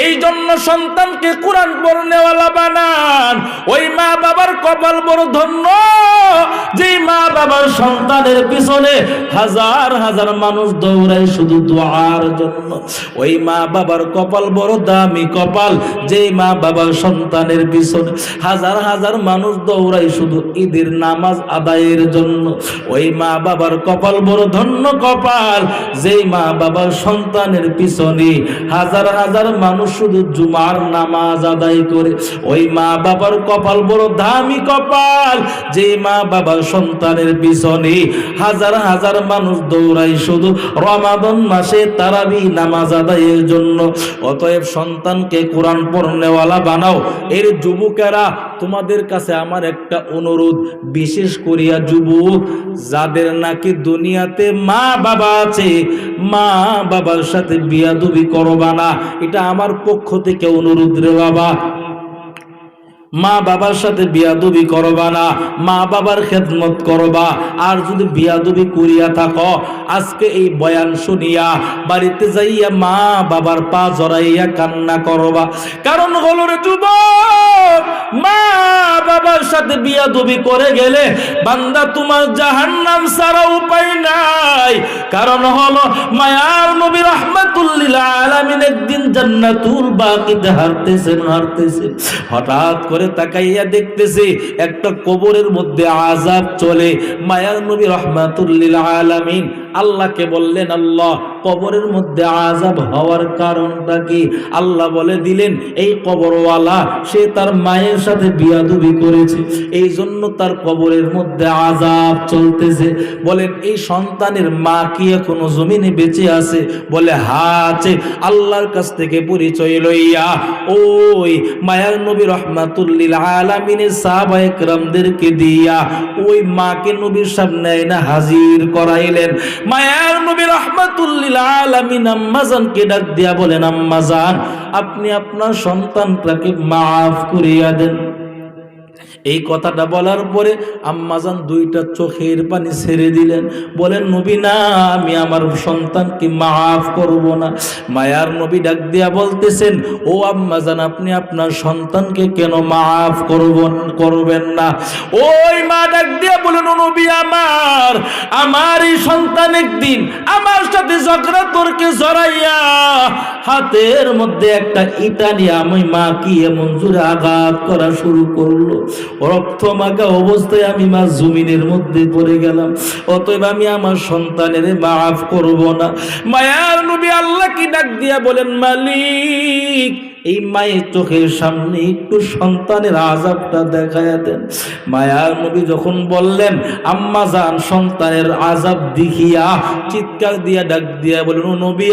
এই জন্য সন্তানকে কোরআন পড়নেওয়ালা বানান। ওই মা বাবার কপাল বড় ধন্য, যে মা বাবার সন্তানের পিছনে হাজার হাজার মানুষ দৌড়ায় শুধু দোয়ার জন্য। ওই মা বাবার কপাল বড় দামি কপাল, যে মা বাবার সন্তানের পিছনে হাজার হাজার মানুষ দৌড়ায় শুধু ঈদের নামাজ আদায়ের জন্য। ওই মা বাবার কপাল বড় ধন্য কপাল, যে মা বাবার সন্তানের পিছনে হাজার হাজার মানুষ শুধু জুমার নামাজ আদায় করে। ওই মা বাবার কপাল বড় দামি কপাল, যে মা বাবার সন্তানের পিছনে হাজার হাজার মানুষ দৌড়ায় শুধু রমাদান মাসে তারাবি নামাজ আদায়ের জন্য। অতএব সন্তানকে কোরআন পড়নেওয়ালা বানাও। এর যুবকেরা, তোমাদের কাছে আমার একটা অনুরোধ, বিশেষ করিয়া যুবক যাদের নাকি দুনিয়াতে মা বাবা আছে, মা বাবার সাথে বিয়াদবি করবা না। এটা আমার পক্ষ থেকে অনুরোধ রে বাবা। মা বাবার সাথে বিয়াদবি করবা না, মা বাবার খেদমত করবা। আর যদি বিয়াদবি করিয়া থাকো, আজকে এই বয়ান শুনিয়া বাড়িতে যাইয়া মা বাবার পা জড়াইয়া কান্না করবা। কারণ হলো রে যুবক, মা বাবার সাথে বিয়াদবি করে গেলে বান্দা তোমার জাহান্নাম ছাড়া উপায় নাই। কারণ হলো মায়ার নবী রাহমাতুল লিল আলামিন একদিন জান্নাতুল বাকিতে হাঁটতেছেন, হঠাৎ করে তাকাইয়া দেখতেছে একটা কবরের মধ্যে আযাব চলে। মায়ার নবী রাহমাতুল লিল আলামিন আল্লাহকে বললেন, আল্লাহ, কবরের মধ্যে আযাব হওয়ার কারণটা কি? আল্লাহ বলে দিলেন, এই কবরওয়ালা সে তার মায়ের সাথে বিয়াদবি করেছে, এই জন্য তার কবরের মধ্যে আযাব চলতেছে। বলেন, এই সন্তানের মা কি এখনো জমিনে বেঁচে আছে? বলে, হ্যাঁ আছে। আল্লাহর কাছ থেকে পরিচয় লইয়া ওই মায়ার নবী রাহমাতুল লিল আলামিনের সাহাবায়ে কেরামদেরকে দিয়া ওই মাকে নবীর সামনে এনে হাজির করাইলেন। মায়ার নবী রাহমাতুল লিল আলামিন আম্মাজানকে ডাক দিয়া বলেন, আম্মাজান, আপনি আপনার সন্তানটাকে মাফ করিয়া দেন। এই কথাটা বলার পরে আম্মাজান দুইটা চোখের পানি ছেড়ে দিলেন, বলেন নবী না, আমি আমার সন্তানকে মাফ করব না। মায়ার নবী ডাক দিয়া বলতেছেন, ও আম্মাজান, আপনি আপনার সন্তানকে কেন মাফ করবেন না? ওই মা ডাক দিয়া বলেন, ও নবী আমার এই সন্তান একদিন আমার সাথে ঝগড়া তর্কে জড়াইয়া হাতের মধ্যে একটা ইটা নিয়ে আমি মাকে এমন জোরে আঘাত করা শুরু করলো, রক্ত মাখা অবস্থায় আমি মা জমিনের মধ্যে পড়ে গেলাম। অতএব আমি আমার সন্তানের মাফ করব না। মায়ার নবী আল্লাহকে ডাক দিয়া বলেন, মালিক, এই মায়ের চোখের সামনে একটু সন্তানের আযাবটা দেখায়া দেন। মায়ার নবী যখন বললেন, আম্মা জান সন্তানের আযাব দেখিয়া চিৎকার দিয়া ডাক দিয়া বলেন, ও নবী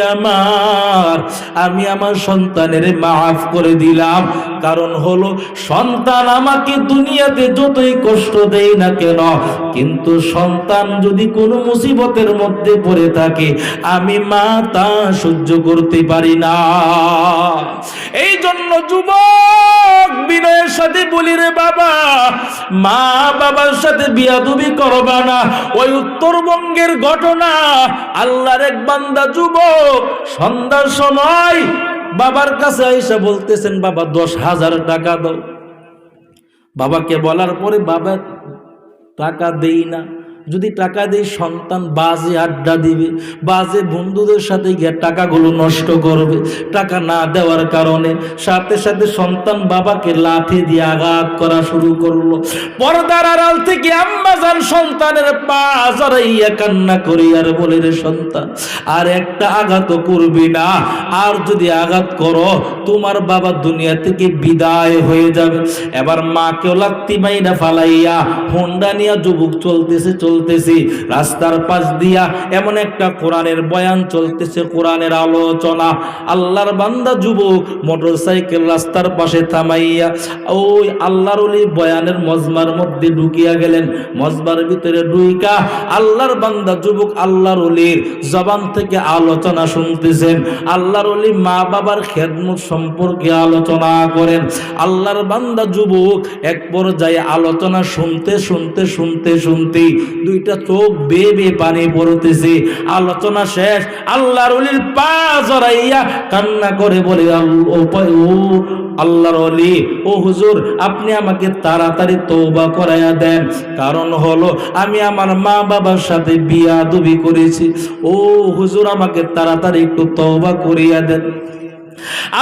আমি আমার সন্তানের মাফ করে দিলাম। কারণ হলো সন্তান আমাকে দুনিয়াতে যতই কষ্ট দেয় না কেন, কিন্তু সন্তান যদি কোনো মুসিবতের মধ্যে পড়ে থাকে আমি মা তা সহ্য করতে পারি না। এই জন্য যুবক বিনয়ের সাথে বলি রে বাবা, মা বাবার সাথে বিয়াদবি করবা না। ওই উত্তরবঙ্গের ঘটনা, আল্লাহর এক বান্দা যুবক সন্ধ্যার সময় বাবার কাছে আইসা বলতেছেন, বাবা 10,000 টাকা দাও। বাবাকে বলার পরে বাবা টাকা দেই না। যদি টাকা দেই সন্তান বাজে আড্ডা দিবে, বাজে বন্ধুদের সাথে গিয়ে টাকাগুলো নষ্ট করবে। টাকা না দেওয়ার কারণে সাথে সাথে সন্তান বাবাকে লাঠি দিয়ে আঘাত করা শুরু করলো। পর্দার আড়াল থেকে আম্মা জান সন্তানের পা জড়াইয়া কান্না করি আর বলে, রে সন্তান, আর একটা আঘাত করবি না, আর যদি আঘাত করো তোমার বাবা দুনিয়া থেকে বিদায় হয়ে যাবে। এবার মাকেও লাত্তি মাইরা ফালাইয়া হোন্ডা নিয়ে যুবক চলতেছে রাস্তার পাশ দিয়া এমন একটা কোরআনের বয়ান চলতেছে, কোরআনের আলোচনা। আল্লাহর বান্দা যুবক মোটরসাইকেল রাস্তার পাশে থামাইয়া ওই আল্লাহর ওলি বয়ানের মজমার মধ্যে ঢুকিয়া গেলেন। মজমার ভিতরে ঢুইকা আল্লাহর বান্দা যুবক আল্লাহর ওলির জবান থেকে আলোচনা শুনতেছেন। আল্লাহর ওলি মা বাবার খেদমত সম্পর্কে আলোচনা করেন। আল্লাহর বান্দা যুবক এক পর্যায়ে আলোচনা শুনতে দুইটা চোখ বেয়ে বেয়ে পানি পড়তেছে। আলোচনা শেষ, আল্লাহর ওলির পা জড়াইয়া কান্না করে বলে, ও আল্লাহর ওলি, ও হুজুর, আপনি আমাকে তাড়াতাড়ি তওবা করাইয়া দেন। কারণ হলো আমি আমার মা বাবার সাথে বিয়াদবি করেছি। ও হুজুর, আমাকে তাড়াতাড়ি একটু তওবা করিয়া দেন।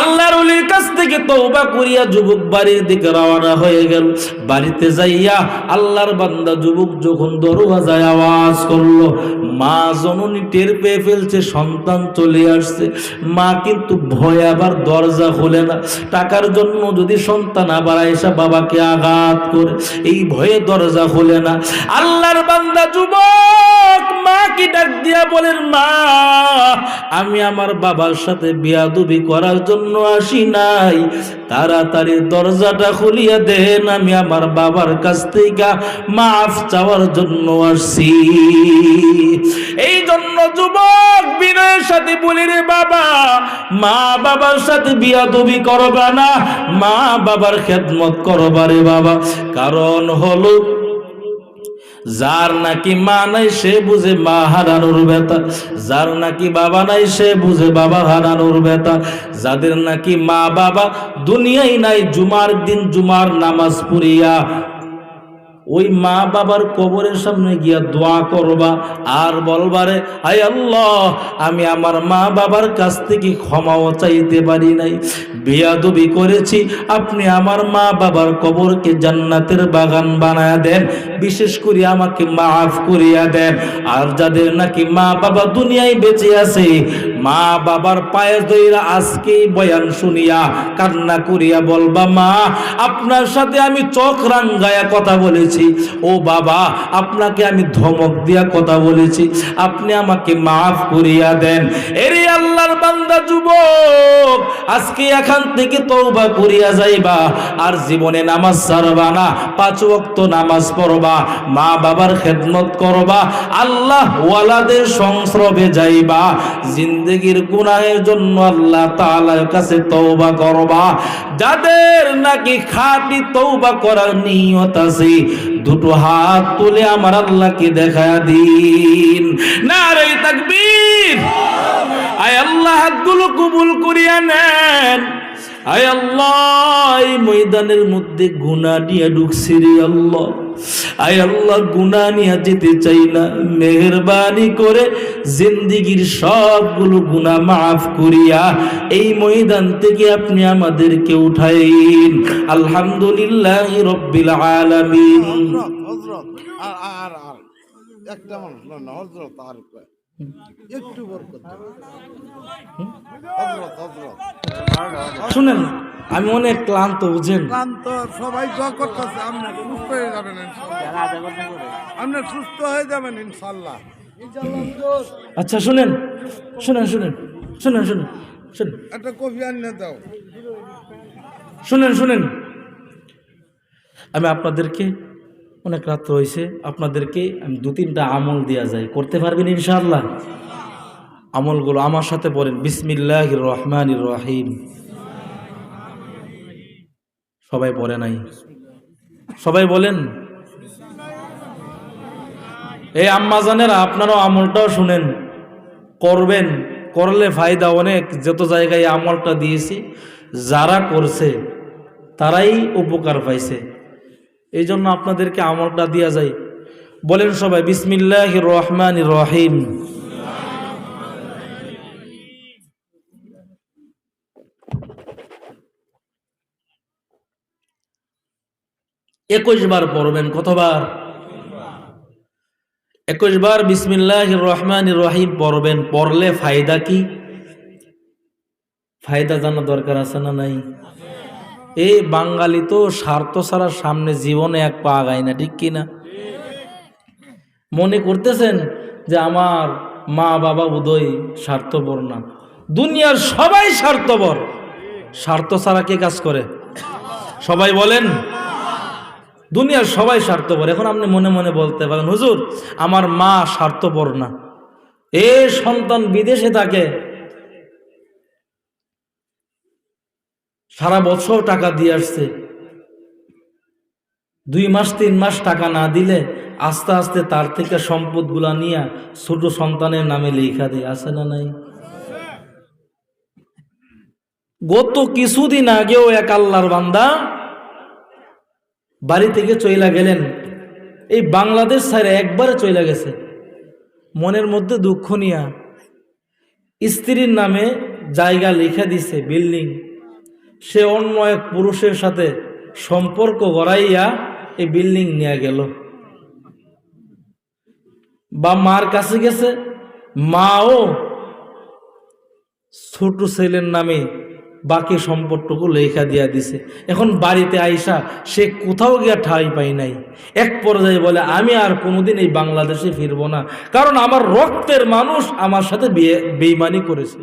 আল্লাহর ওলির কাছ থেকে তওবা করিয়া যুবক বাড়ির দিকে রওনা হয়ে গেল। বাড়িতে যাইয়া আল্লাহর বান্দা যুবক যখন দরওয়াজায় আওয়াজ করলো, মা জননী টের পেয়ে ফেলছে সন্তান চলে আসছে। মা কিন্তু ভয়ে আবার দরজা খোলে না। টাকার জন্য যদি সন্তান আবার এসে বাবাকে আঘাত করে, এই ভয়ে দরজা খোলে না। আল্লাহর বান্দা যুবক মাকে ডাক দিয়া বলেন, মা, আমি আমার বাবার সাথে বিয়াদবি করার জন্য আসি নাই, তাড়াতাড়ি দরজাটা খুলিয়া দেন, আমি আমার বাবার কাছ থেকে মাফ চাওয়ার জন্য আসছি। এই জন্য যুবক বিনয়ের সাথে বলি, রে বাবা, মা বাবার সাথে বিয়াদবি করবা না, মা বাবার খেদমত করবা রে বাবা। কারণ হলো যার নাকি মা নাই সে বুঝে মা হারানোর ব্যথা, যার নাকি বাবা নাই সে বুঝে বাবা হারানোর ব্যথা। যাদের নাকি মা বাবা দুনিয়ায় নাই, জুমার দিন জুমার নামাজ পড়িয়া ওই মা বাবার কবরের সামনে গিয়া দোয়া করবা আর বলবারে, আয় আল্লাহ, আমি আমার মা বাবার কাছ থেকে ক্ষমাও চাইতে পারি নাই, বেয়াদবি করেছি, আপনি আমার মা বাবার কবরকে জান্নাতের বাগান বানায়া দেন, বিশেষ করে আমাকে মাফ করিয়া দেন। আর যাদের নাকি মা বাবা দুনিয়ায় বেঁচে আছে, মা বাবার পায়ে ধইরা আজকেই বয়ান শুনিয়া কান্না করিয়া বলবা, মা, আপনার সাথে আমি চোখ রাঙ্গায়া কথা বলেছি, ও বাবা, আপনাকে আমি ধমক দিয়া কথা বলেছি, আপনি আমাকে মাফ করিয়া দেন। এরে আল্লাহর বান্দা যুবক, আজকে এখান থেকে তওবা করিয়া যাইবা, আর জীবনে নামাজ ছাড়বা না, 5 ওয়াক্ত নামাজ পড়বা, মা বাবার খেদমত করবা, আল্লাহ ওয়ালাদের সংস্রবে যাইবা, জিন্দেগি জিন্দেগির গুনাহের জন্য আল্লাহ তাআলার কাছে তওবা করবা। যাদের নাকি খাঁটি তওবা করার নিয়ত আছে দুটো হাত তুলে আমার আল্লাহকে দেখায়া দিন। নারে তাকবীর। আয় আল্লাহ, হাতগুলো কবুল করিয়া নেন। আয় আল্লাহ, এই ময়দানের মধ্যে গুনাহ নিয়ে ঢুকছি রে আল্লাহ। আয় আল্লাহ, গুনাহ নিয়ে যেতে চাই না, মেহেরবানি করে জিন্দেগির সবগুলো গুনাহ মাফ করিয়া এই ময়দান থেকে আপনি আমাদেরকে উঠাইন। আলহামদুলিল্লাহি রাব্বিল আলামিন। হযরত আর একটা মানুষ না, হযরত আর একটু বরকত হযরত শুনেন, আমি অনেক ক্লান্ত, বুঝেন, ক্লান্ত। সবাই দোয়া করতেছে আপনি সুস্থ হয়ে যাবেন ইনশাআল্লাহ। আপনি সুস্থ হয়ে যাবেন ইনশাআল্লাহ। আচ্ছা শুনেন শুনেন শুনেন শুনেন শুনেন শুনেন একটা কফি আনিয়ে দাও। শুনেন শুনেন, আমি আপনাদেরকে, অনেক রাত্র হয়েছে, আপনাদেরকে আমি 2-3টা আমল দেওয়া যায়, করতে পারবেন ইনশাআল্লাহ? আমলগুলো আমার সাথে বলেন, বিসমিল্লাহির রহমানির রহিম। সবাই বলে নাই? সবাই বলেন। এই আম্মাজানেরা, আপনারাও আমলটাও শুনেন, করবেন, করলে ফায়দা অনেক। যত জায়গায় আমলটা দিয়েছি, যারা করছে তারাই উপকার পাইছে, এই জন্য আপনাদেরকে আমলটা দেওয়া যায়। বলেন সবাই, বিসমিল্লাহির রহমানির রহিম। 21 বার পড়বেন। কতবার? 21 বার বিসমিল্লাহির রহমানির রহিম পড়বেন। পড়লে ফায়দা কি? ফায়দা জানা দরকার আছে না নাই? এই বাঙালি তো স্বার্থ ছাড়া সামনে জীবনে এক পা আগায় না, ঠিক কিনা? মনে করতেছেন যে আমার মা বাবা বোধহয় স্বার্থপর না। দুনিয়ার সবাই স্বার্থপর। স্বার্থ ছাড়া কে কাজ করে? সবাই বলেন। দুনিয়ার সবাই স্বার্থপর। এখন আপনি মনে মনে বলতে পারেন, হুজুর আমার মা স্বার্থপর না, এ সন্তান বিদেশে থাকে, সারা বছর টাকা দিয়ে আসছে, 2 মাস 3 মাস টাকা না দিলে আস্তে আস্তে তার থেকে সম্পদগুলা নিয়ে ছোট সন্তানের নামে লেখা দেয়, আছে না নাই? গত কিছুদিন আগেও এক আল্লাহর বান্দা বাড়ি থেকে চইলা গেলেন, এই বাংলাদেশ ছাড়া একবারে চইলা গেছে, মনের মধ্যে দুঃখ নিয়া স্ত্রীর নামে জায়গা লিখে দিছে, বিল্ডিং। সে অন্য এক পুরুষের সাথে সম্পর্ক গড়াইয়া এই বিল্ডিং নিয়ে গেল। বা মার কাছে গেছে, মাও ছোট ছেলের নামে বাকি সম্পদটুকু লেখা দিয়া দিছে। এখন বাড়িতে আইসা সে কোথাও গিয়া ঠাঁই পাই নাই। এক পর্যায়ে বলে, আমি আর কোনোদিন এই বাংলাদেশে ফিরব না, কারণ আমার রক্তের মানুষ আমার সাথে বেঈমানি করেছে।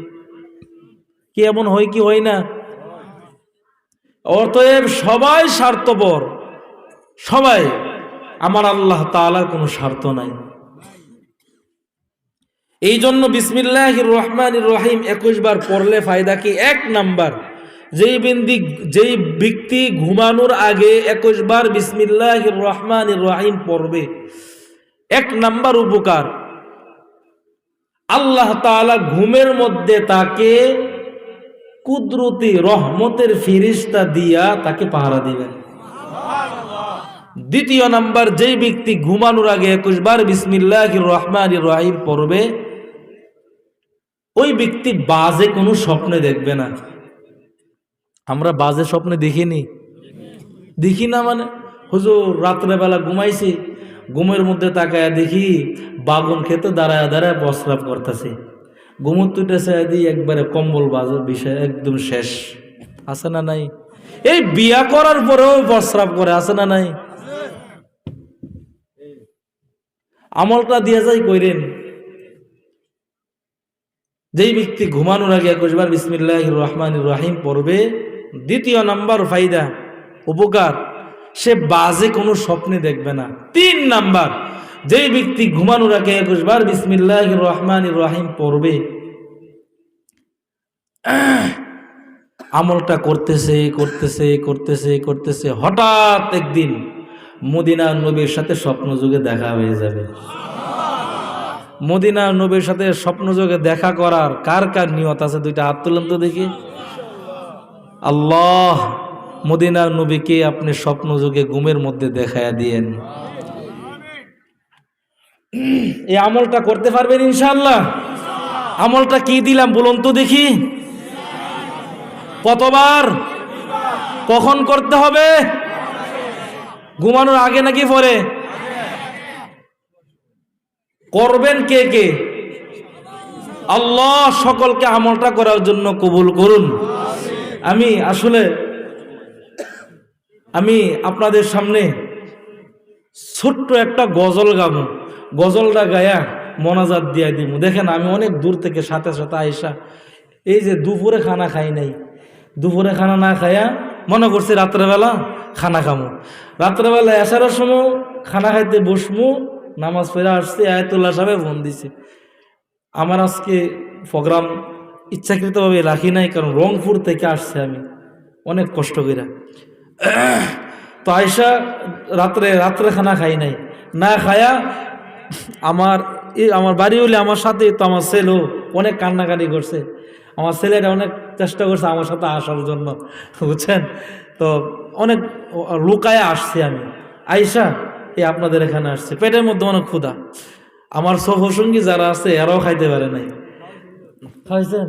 কি এমন হয় কি হয় না? অতএব সবাই স্বার্থপর, সবাই। আমার আল্লাহ তাআলার কোনো স্বার্থ নাই। এই জন্য বিসমিল্লাহির রহমানির রহিম 21 বার পড়লে ফায়দা কি? 1 নাম্বার, যেই ব্যক্তি ঘুমানোর আগে 21 বার বিসমিল্লাহির রহমানির রহিম পড়বে, 1 নাম্বার উপকার, আল্লাহ তাআলা ঘুমের মধ্যে তাকে কুদরতি রহমতের ফেরেশতা দিয়া তাকে পাহারা দিবেন। দ্বিতীয় নাম্বার, যেই ব্যক্তি ঘুমানোর আগে 21 বার বিসমিল্লাহির রহমানির রহিম পড়বে, ওই ব্যক্তি বাজে কোনো স্বপ্নে দেখবে না। আমরা বাজে স্বপ্নে দেখি না মানে, হুজুর রাত্রেবেলা ঘুমাইছি, ঘুমের মধ্যে তাকায়া দেখি বাগুন খেতে দাঁড়ায় দাঁড়ায় প্রস্রাব করতেছে, ঘুমুর তুটেছে দিয়ে একবারে কম্বল বাজার বিষয় একদম শেষ, আছে না নাই? এই বিয়া করার পরেও প্রস্রাব করে, আছে না নাই? আমলটা দিয়ে যাই কইরেন। যেই ব্যক্তি ঘুমানোর আগে 21 বার বিসমিল্লাহির রহমানির রহিম পড়বে, দ্বিতীয় নাম্বার ফায়দা, উপকার, সে বাজে কোনো স্বপ্নে দেখবে না। 3 নাম্বার, যেই ব্যক্তি ঘুমানোর আগে 21 বার বিসমিল্লাহির রহমানির রহিম পড়বে, আমলটা করতেছে করতেছে করতেছে করতেছে, হঠাৎ একদিন মদিনার নবীর সাথে স্বপ্নযোগে দেখা হয়ে যাবে। মদিনার নবীর সাথে স্বপ্নযোগে দেখা করার কার কার নিয়ত আছে? দুইটা হাত তুলেন তো দেখি। আল্লাহ মদিনার নবীকে আপনি স্বপ্নযোগে ঘুমের মধ্যে দেখায়া দিয়েন। এই আমলটা করতে পারবেন ইনশাআল্লাহ? আমলটা কি দিলাম বলুন তো দেখি। কতবার, কখন করতে হবে? ঘুমানোর আগে নাকি পরে? করবেন কে কে? আল্লাহ সকলকে আমলটা করার জন্য কবুল করুন। আমি আপনাদের সামনে ছোট্ট একটা গজল গাবো, গজলটা গায়া মোনাজাত দিয়া দিব। দেখেন আমি অনেক দূর থেকে সাথে সাথে আইসা, এই যে দুপুরে খানা খাই নাই, দুপুরে খানা না খাইয়া মনে করছি রাত্রেবেলা খানা খামো, রাত্রেবেলা এসারের সময় খানা খাইতে বসমু, নামাজ পড়ে আসছি, আয়াতুল্লাহ সাহেব ফোন দিছে। আমার আজকে প্রোগ্রাম ইচ্ছাকৃতভাবে রাখি নাই, কারণ রংপুর থেকে আসছে, আমি অনেক কষ্ট কইরা। তো আয়সা রাত্রে খানা খাই নাই, না খায়া আমার বাড়ি হইলে আমার সাথে তো আমার ছেলেও অনেক কান্নাকাটি করছে, আমার ছেলেরা অনেক চেষ্টা করছে আমার সাথে আসার জন্য, বুঝছেন? তো অনেক লুকায় আসছি আমি, আইসা এই আপনাদের এখানে আসছে, পেটের মধ্যে অনেক ক্ষুধা। আমার সহসঙ্গী যারা আছে এরাও খাইতে পারে নাই। খাইছেন?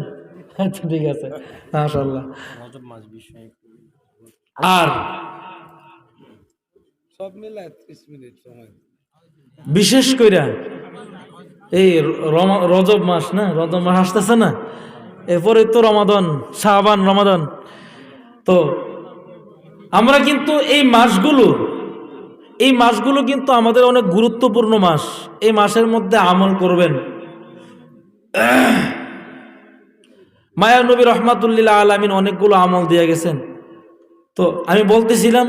আচ্ছা ঠিক আছে, মাশাআল্লাহ। আর সব মিলায় 30 মিনিট সময়। বিশেষ কইরা এই রজব মাস না, রজব মাস আসতেছে না, এরপরে তো রমাদান, শাবান, রমাদান। তো আমরা কিন্তু এই মাসগুলো কিন্তু আমাদের অনেক গুরুত্বপূর্ণ মাস। এই মাসের মধ্যে আমল করবেন। মায়ার নবী রহমাতুল্লিল্লাহ আলামিন অনেকগুলো আমল দিয়ে গেছেন। তো আমি বলতেছিলাম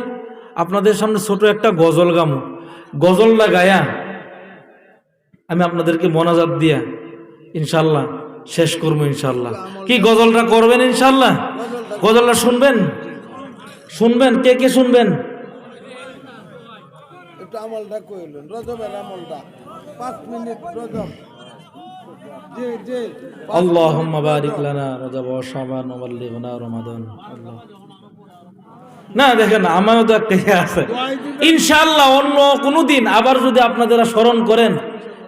আপনাদের সামনে ছোট একটা গজল গামো, গজলটা গায়া আমি আপনাদেরকে মোনাজাত দিয়া ইনশাল্লাহ শেষ করবো ইনশাল্লাহ। কি গজলটা করবেন ইনশাল্লাহ? গজলটা শুনবেন? শুনবেন? কে কে শুনবেন? একটু আমলটা কইলেন, রজবের আমলটা 5 মিনিট রজব। জি জি, আল্লাহুম্মা বারিক লানা রজব ওয়া শাবান ওয়া বাল্লিগনা রমাদান। আল্লাহ না দেখেন, আমারও তো একটা আছে ইনশাআল্লাহ। অন্য কোনো দিন আবার যদি আপনারা স্মরণ করেন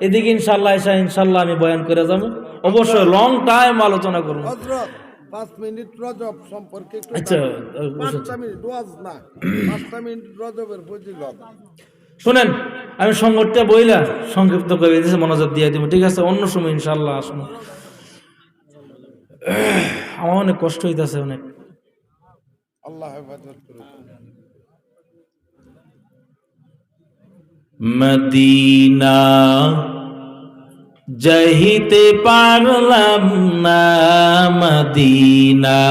এদিকে ইনশাআল্লাহ এসে ইনশাআল্লাহ আমি বয়ান করে যাবো। অবশ্যই লং টাইম আলোচনা করবো। হযরত 5 মিনিট রজব সম্পর্কে একটু আচ্ছা 5টা মিনিট ওয়াজ না, 5টা মিনিট রজবের ফজিলত শুনেন, আমি সংগঠটা বইলা সংক্ষিপ্ত করে দিয়েছি, মনোযোগ দিয়ে দিব, ঠিক আছে? অন্য সময় ইনশাআল্লাহ আসবো। আমার অনেক কষ্ট হইতেছে অনেক। আল্লাহ হেফাজত করুন। মদিনা যাইতে পারলাম না, মদিনা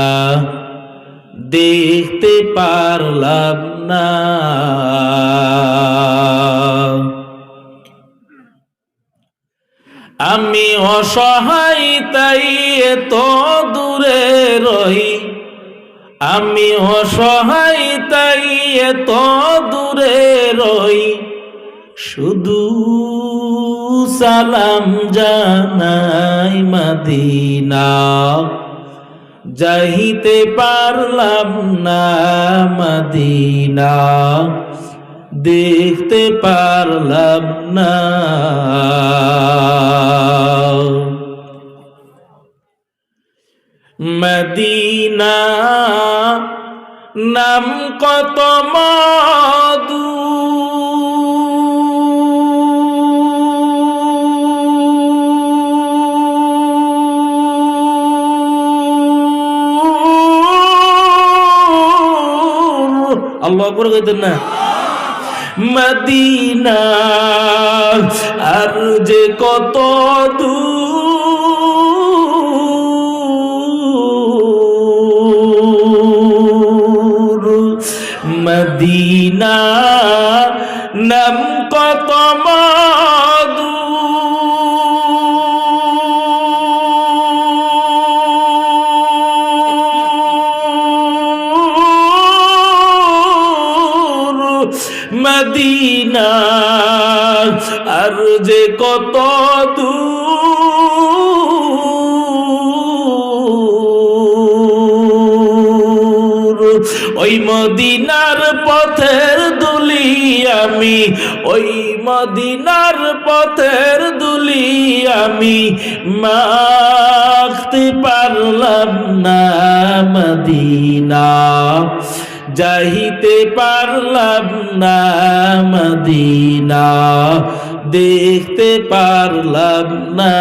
দেখতে পারলাম না, আমি অসহায় তাই এত দূরে রহি, আমি অসহায় তাই এত দূরে রই, শুধু সালাম জানাই মদিনা যাইতে পারলাম না, মদিনা দেখতে পারলাম না। মদিনা নাম কত মধু, আল্লাহ আকবার কইতেন না? মদিনা আর যে কত দূর, মদিনা নাম কত মধু, মদিনা আর যে কত দূর ওই মদিনার পথের দুলি আমি ওই মদিনার পথের দুলি আমি মাখতে পারলাম না মদিনা যাইতে পারলাম না মদিনা দেখতে পারলাম না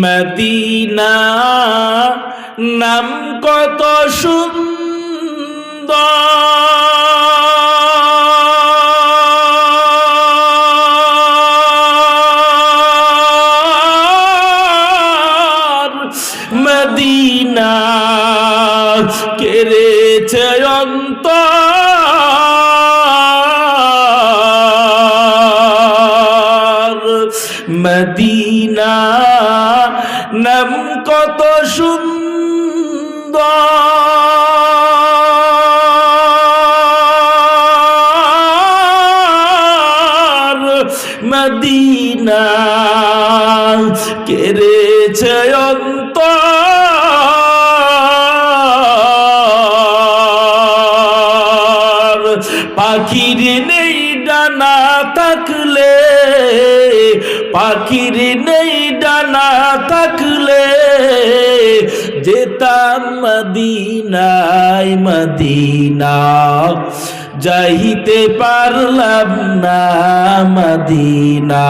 মদিনা নাম কত সুন্দর মদিনা কেড়েছে অন্তর মদিনা নাম কত সুন্দর মদিনা কেড়েছে অন্তর পাখির নেই ডানা থাকলে পাখির নেই ডানা থাকলে যেতাম মদিনায় মদিনা যাইতে পারলাম না মদিনা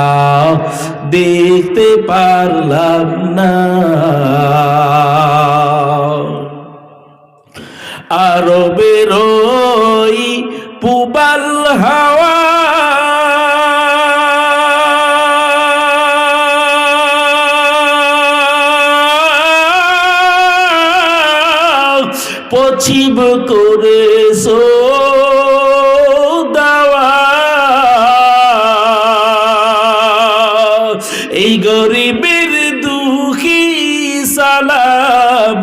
দেখতে পারলাম না আরবের ওই পুবাল হাওয়া পছিব করে দাওয়া এই গরিবের দুঃখী সালাম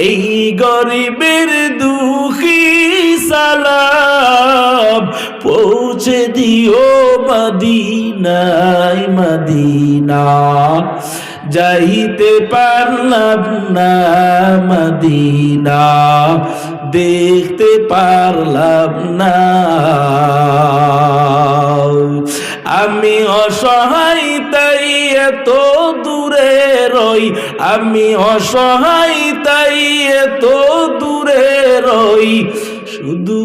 এই গরিবের দুঃখী সালাম পৌঁছে দিও মদিনায় মদিনা যাইতে পারলাম না মদিনা দেখতে পারলাম না আমি অসহায় তাই এত দূরে রই আমি অসহায় তাই এত দূরে রই শুধু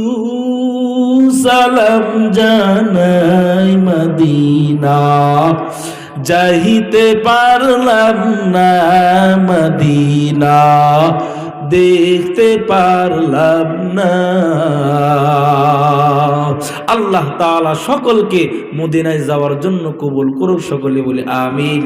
সালাম জানাই মদিনা যাইতে পারলাম না মদিনা দেখতে পারলাম না আল্লাহ তাআলা সকলকে মদিনায় যাওয়ার জন্য কবুল করুক সকলে বলে আমিন।